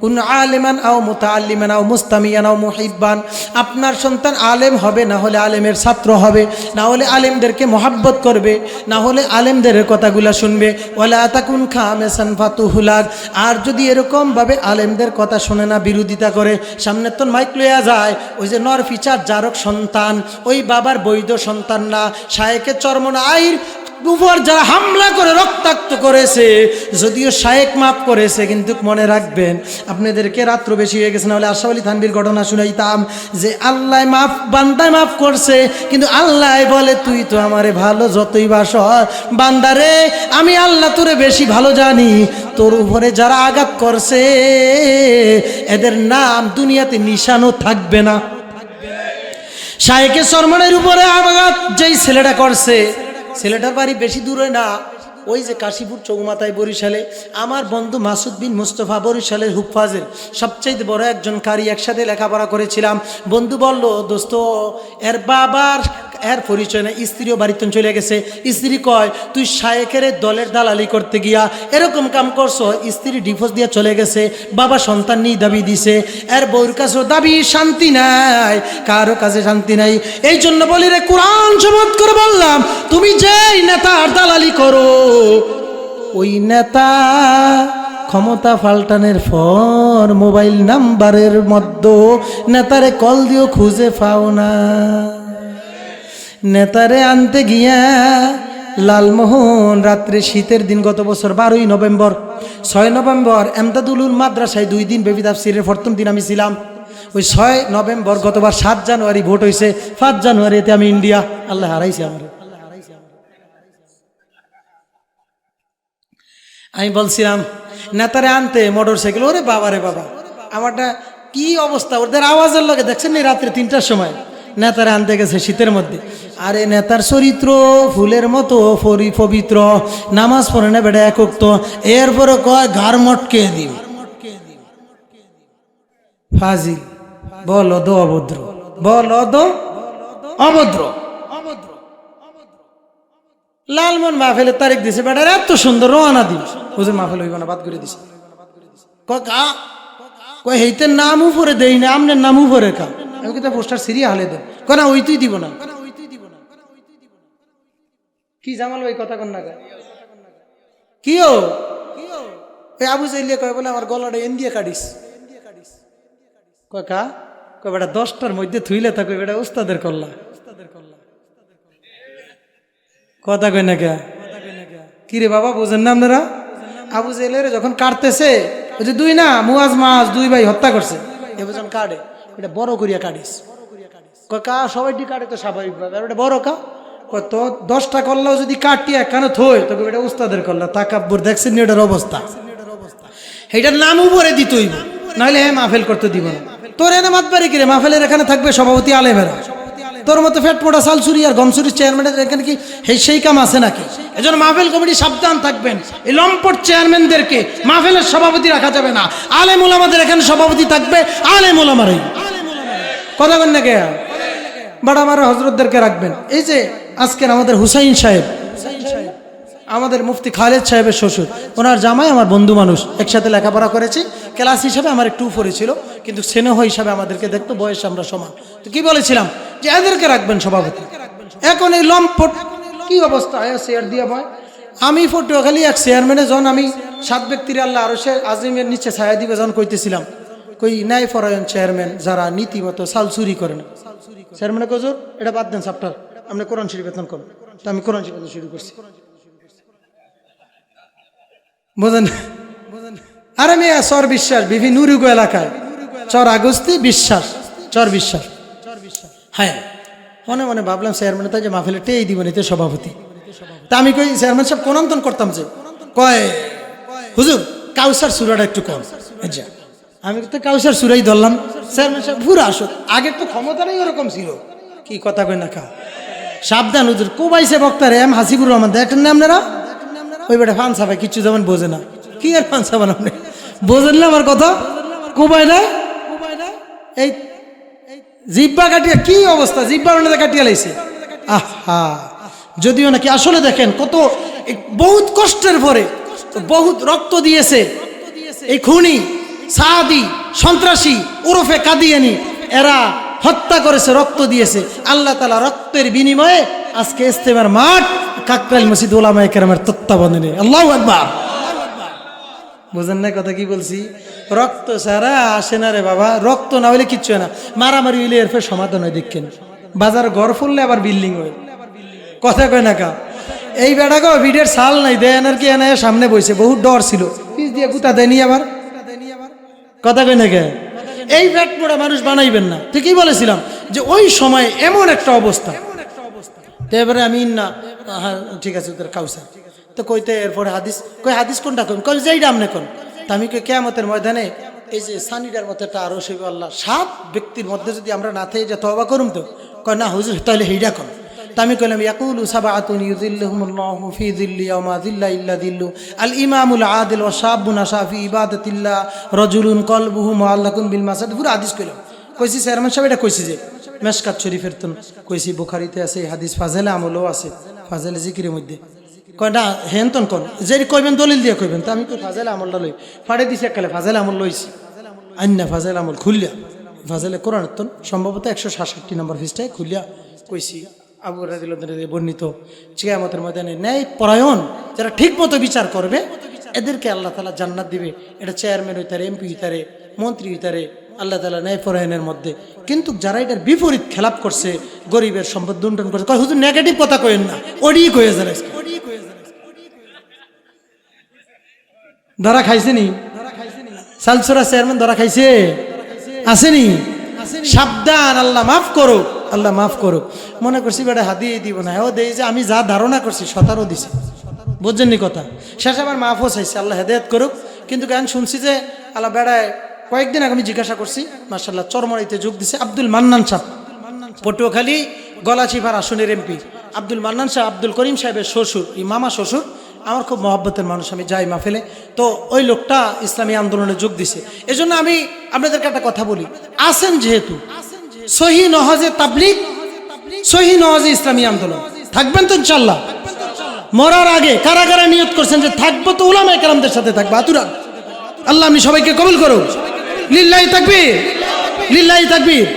কোন আলেমান আও মুতাআল্লিমান আও মুস্তামিয়ান আও মুহিব্বান। আপনার সন্তান আলেম হবে, না হলে আলেমের ছাত্র হবে, না হলে আলেমদেরকে মহাব্বত করবে, না হলে আলেমদের কথাগুলা শুনবে। ওয়ালা তাকুন খামেসান ফাতুহুলাক, আর যদি এরকম ভাবে আলেমদের কথা শুনে না, বিরোধিতা করে, সামনে তো মাইক লইয়া যায়, ওই যে নর ফিচার জারক সন্তান, ওই বাবার বৈধ সন্তান না, শায়েকে চরমনাইর উপর যারা হামলা করে রক্তাক্ত করেছে, যদিও শায়েক মাফ করেছে, কিন্তু মনে রাখবেন আপনাদেরকে রাত্র বেশি হয়ে গেছে, না হলে আশরাফ আলী থানভীর ঘটনা শুনাইতাম যে আল্লাহ মাফ, বান্দায় মাফ করছে, কিন্তু আল্লাহ বলে তুই তো আমারে ভালো যতই বাস বান্দারে, আমি আল্লাহ তোরে বেশি ভালো জানি, তোর উপরে যারা আঘাত করছে এদের নাম দুনিয়াতে নিশানও থাকবে না। শায়েকে চরমনের উপরে আঘাত যেই ছেলেটা করছে, ছেলেটার বাড়ি বেশি দূরে না, ওই যে কাশীপুর চৌমাথায় বরিশালে। আমার বন্ধু মাসুদ বিন মুস্তফা বরিশালের হুফাজের সবচেয়ে বড় একজন কারি, একসাথে লেখাপড়া করেছিলাম। বন্ধু বলল, দোস্ত এর বাবার এর পরিচয় না, স্ত্রীও বাড়িতে চলে গেছে। স্ত্রী কয়, তুই শায়েকের দলের দালালি করতে গিয়া এরকম কাম করছো, স্ত্রী ডিভোর্স দিয়ে চলে গেছে, বাবা সন্তান নিয়ে দাবি দিছে, এর বউর কাছেও দাবি, শান্তি নাই, কারো কাছে শান্তি নাই। এই জন্য বলি রে, কোরআন শপথ করে বললাম, তুমি যেই নেতার দালালি করো, ওই নেতা ক্ষমতা পাল্টানোর পর মোবাইল নাম্বারের মধ্যে নেতারে কল দিও খুঁজে পাও না। নেতারে আনতে গিয়া লালমোহন রাত্রে শীতের দিন, গত বছর 12ই নভেম্বর 6 নভেম্বর এমদাদুল মাদ্রাসায় 2 দিন বেবি তাফসিরের প্রথম দিন আমি ছিলাম। ওই 6 নভেম্বর গতবার 7 জানুয়ারি ভোট হয়েছে, 5 জানুয়ারিতে আমি ইন্ডিয়া, আল্লাহ হারাইছে আমার। আমি বলছিলাম নেতারে আনতে মোটরসাইকেল, ওরে বাবা রে বাবা, আমারটা কি অবস্থা, ওদের আওয়াজের লগে দেখছেন না, রাত্রে 3টার সময় নেতারা আনতে গেছে শীতের মধ্যে। আরে নেতার চরিত্র ফুলের মতো পবিত্র, নামাজ পড়ে না বেটা একক, তো এরপরে কয় ঘর মটকে দিও, ফাজিল, বল দো অভদ্র, বল দো অভদ্র। লালমন মাহফিলের তারিখ দিছে, বেটার এত সুন্দর রওনা দিন, ওদের মাহফিল হইব না, বাদ করে দিছে। কয় হেইতের নাম উপরে দেই না, আমনের নাম উপরে কা, আমি কিন্তু পোস্টার সিরিয়া হলে দেব, না ওইতুই দিব না। কি জামাল ভাই কথা কন না, কি ও ওই আবু জাইলে কয় বলে আমার গলাটা এন্দিয়া কাটিস, কয় কা, কয় বেটা 10টার মধ্যে থুইলে তা, কয় বেটা উস্তাদের করলা, কথা কই না কে, কি রে বাবা বোঝেন না আপনারা? আবু জাইলের যখন কাটতেছে, ওই যে 2 না মুয়াজ মাস 2 ভাই হত্যা করছে, এবছর কাটে, এটা বড় করিয়া কাটিস, কয় কা সবাই কাটে তো স্বাভাবিক ভাবে, আর এটা বড় কা, কয় তো 10টা করলেও যদি কাটি একখানে থই, তবে এটা উস্তাদের করলা, তাকাব্বুর, দেখছেন এটার অবস্থা, এইটার নাম উপরে দিতই, নাহলে হ্যাঁ মাহফিল করতে দিব না। তোর এনে মাতবারি কিরে, মাহফিলের এখানে থাকবে সভাপতি আলেমেরা, তোর মতো ফ্যাট মোটা সালসুরি আর গমসুরির চেয়ারম্যানের এখানে কি সেই কাম আছে নাকি? এজন্য মাহফিল কমিটি সাবধান থাকবেন, এই লম্পট চেয়ারম্যানদেরকে মাহফিলের সভাপতি রাখা যাবে না। আলেম ওলামাদের এখানে সভাপতি থাকবে আলেম ওলামারাই, কথা বলেন না কে, বড় আমার হজরতদেরকে রাখবেন। এই যে আজকের আমাদের হুসাইন সাহেব, আমাদের মুফতি খালেদ সাহেবের শ্বশুর, ওনার জামাই আমার বন্ধু মানুষ, একসাথে লেখাপড়া করেছি, ক্লাস হিসাবে আমার একটু উপরে ছিল, কিন্তু স্নেহ হিসাবে আমাদেরকে দেখতো, বয়স আমরা সমান। তো কি বলেছিলাম যে এদেরকে রাখবেন সভাপতি। এখন এই লম্পট কি অবস্থা, চেয়ার দিয়া ভয়। আমি পটুয়াখালী এক চেয়ারম্যানে যখন আমি 7 ব্যক্তির আল্লাহ আরো সে আজিমের নিচে ছায়া দিবে যখন কইতেছিলাম, কই ন্যায় পরায়ণ চেয়ারম্যান যারা নীতিমতো সাল চুরি করে না, চেয়ারম্যানে কজোর এটা বাদ দেন চাপ্টার, আপনি কোরআন শরীফ বেতন করুন। তো আমি কোরআন শরীফ শুরু করছি, বোঝেন? আরে মেয়ে চর বিশ্বাস বিভিন্ন নুরুগো এলাকায় চর আগস্তি বিশ্বাস, চর বিশ্বাস। হ্যাঁ, মনে মনে ভাবলাম চেয়ারম্যান তাই যে মাহফিলে টেই দিব নিতে সভাপতি। তা আমি কই চেয়ারম্যান সাহেব কোনন্তন করতাম যে, কয় হুজুর কাউসার সুরাটা একটু কম। আচ্ছা, আমি তো কাউসার সুরাই ধরলাম। চেয়ারম্যান সাহেব পুরো আসো, আগের তো ক্ষমতাটাই ওরকম ছিল। কি কথা কই না কা, সাবধান হুজুর কোবাইছে বক্তারে এম হাসিবুর রহমান, দেখেন না আপনারা? ওই বেটা ফান সাফাই কিচ্ছু যেমন বোঝে না। কি আর ফান সাফান, আপনি বোঝেন না আমার কথা? কোবাই না, এই জিব্বা কাটিয়া কি অবস্থা, জিব্বা কাটিয়া লাইছে। আহা, যদিও নাকি আসলে দেখেন কত বহুত কষ্টের পরে বহুত রক্ত দিয়েছে এই খুনি সাদি সন্ত্রাসী ওরফে কাদিয়ানি, এরা হত্যা করেছে, রক্ত দিয়েছে। আল্লাহ তাআলা রক্তের বিনিময়ে আজকে ইস্তেমার মাঠ কাকরাইল মসজিদ উলামায়ে কেরামের তত্ত্বাবধানে। আল্লাহু আকবার। বুঝেন না কথা কি বলছি? রক্ত ছাড়া আসে না রে বাবা, রক্ত না হইলে কিচ্ছু হয় না। মারামারি হইলে এর ফের সমাধান হয়, দেখেন বাজার ঘর ফুললে আবার বিল্ডিং হয়। কথা কয় না কা, এই বেটা গো ভিডের সাল নাই দেন আর কি, এনে সামনে বইছে, বহুত ডর ছিল, পিস দিয়ে গুতা দেয়নি আবার। কথা কয় না কে, এই ব্যাট মোড়া মানুষ বানাইবেন না। ঠিকই বলেছিলাম যে ওই সময় এমন একটা অবস্থা। তো এবারে আমি না, হ্যাঁ ঠিক আছে তোর কাউসার তো কইতে, এরপরে হাদিস কই, হাদিস কোনটা কোন, কই যেইটা আমনে কোন। তা আমি কই কিয়ামতের ময়দানে এই যে সানিডার মতো একটা আরো সে আল্লাহ 7 ব্যক্তির মধ্যে যদি আমরা না থেকে যে তওবা করুম, তো কয় না হুজুর তাহলে এইটা কোন। তা আমি কইলাম ইয়াকুলু সাবআতুন ইউযিল্লুহুমুল্লাহু ফি যিল্লি ইয়াওমা যিল্লা ইল্লা যিল্লু আল ইমামুল আদিল ওয়া শাবুন আশা ফি ইবাদাতিল্লাহ রাজুলুন কলবুহু মুআল্লাকুন বিল মাসাজিদ। পুরো হাদিস কইলাম, কইছি চেয়ারম্যান সাহেব এটা কইছি যে মেশকাত শরীফের তো কইছি, বুখারীতে আছে হাদিস, ফাজেলে আমলও আছে, ফাজেলে জিকিরের মধ্যে। কয় না হেনতন কোন যে কইবেন দলিল দিয়ে কইবেন। তা আমি কই ফাজেলে আমলটা লই, ফাড়ে দিছে একালে ফাজেলে আমল লইছি। আন্না ফাজেলে আমল খুললিয়া, ফাজেলে কোরআন তো সম্ভবত 166 নম্বর পৃষ্ঠায় খুললিয়া কইছি, আবু রাদিয়াল্লাহু বর্ণিত কিয়ামতের ময়দানে ন্যায় পরায়ণ যারা ঠিক মতো বিচার করবে এদেরকে আল্লাহ তাআলা জান্নাত দিবে। এটা চেয়ারম্যান হইতারে, এমপি হইতারে, মন্ত্রী হইতারে, আল্লাহ তাআলা ন্যায় পরায়ণের মধ্যে। কিন্তু যারা এটার বিপরীত খেলাপ করছে, গরিবের সম্পদ লুণ্ঠন করছে, কয় হুজুর নেগেটিভ কথা কইেন না, ওডি কইয়া যায়। ধরা খাইছে নি সালসরা চেয়ারম্যান, ধরা খাইছে আসেনি? সাবধান, আল্লাহ মাফ করুক, আল্লাহ মাফ করুক। মনে করছি বেটা হাদিয়ে দিব না, ও দেই যে আমি যা ধারণা করছি 17 দিছে, বুঝছেন নি কথা? শেষে আমার মাফও চাইছে, আল্লাহ হেদায়েত করুক। কিন্তু গান শুনছি যে আল্লাহ বেড়ায় কয়েকদিন আগে আমি জিজ্ঞাসা করছি, মাশাআল্লাহ চরমরাইতে যোগ দিছে আব্দুল মান্নান সাহেব, পটুয়াখালী গলাচিপার আসনের এমপি আব্দুল মান্নান সাহেব, আব্দুল করিম সাহেবের শ্বশুর, এই মামা শ্বশুর, আমার খুব মহব্বতের মানুষ, আমি যাই মাহফিলে। তো ওই লোকটা ইসলামী আন্দোলনে যোগ দিছে। এজন্য আমি আপনাদেরকে একটা কথা বলি, আসেন যেহেতু সহি নহজে তাবলিগ, সহি নহজে ইসলামী আন্দোলন, থাকবেন তো ইনশাআল্লাহ? মরার আগে কারা কারা নিয়ত করছেন যে থাকবো, তো উলামায়ে কেরামদের সাথে থাকবো, আতুরা। আল্লাহ আপনি সবাইকে কবুল করুন। লিল্লাহি তাকবীর, লিল্লাহি তাকবীর।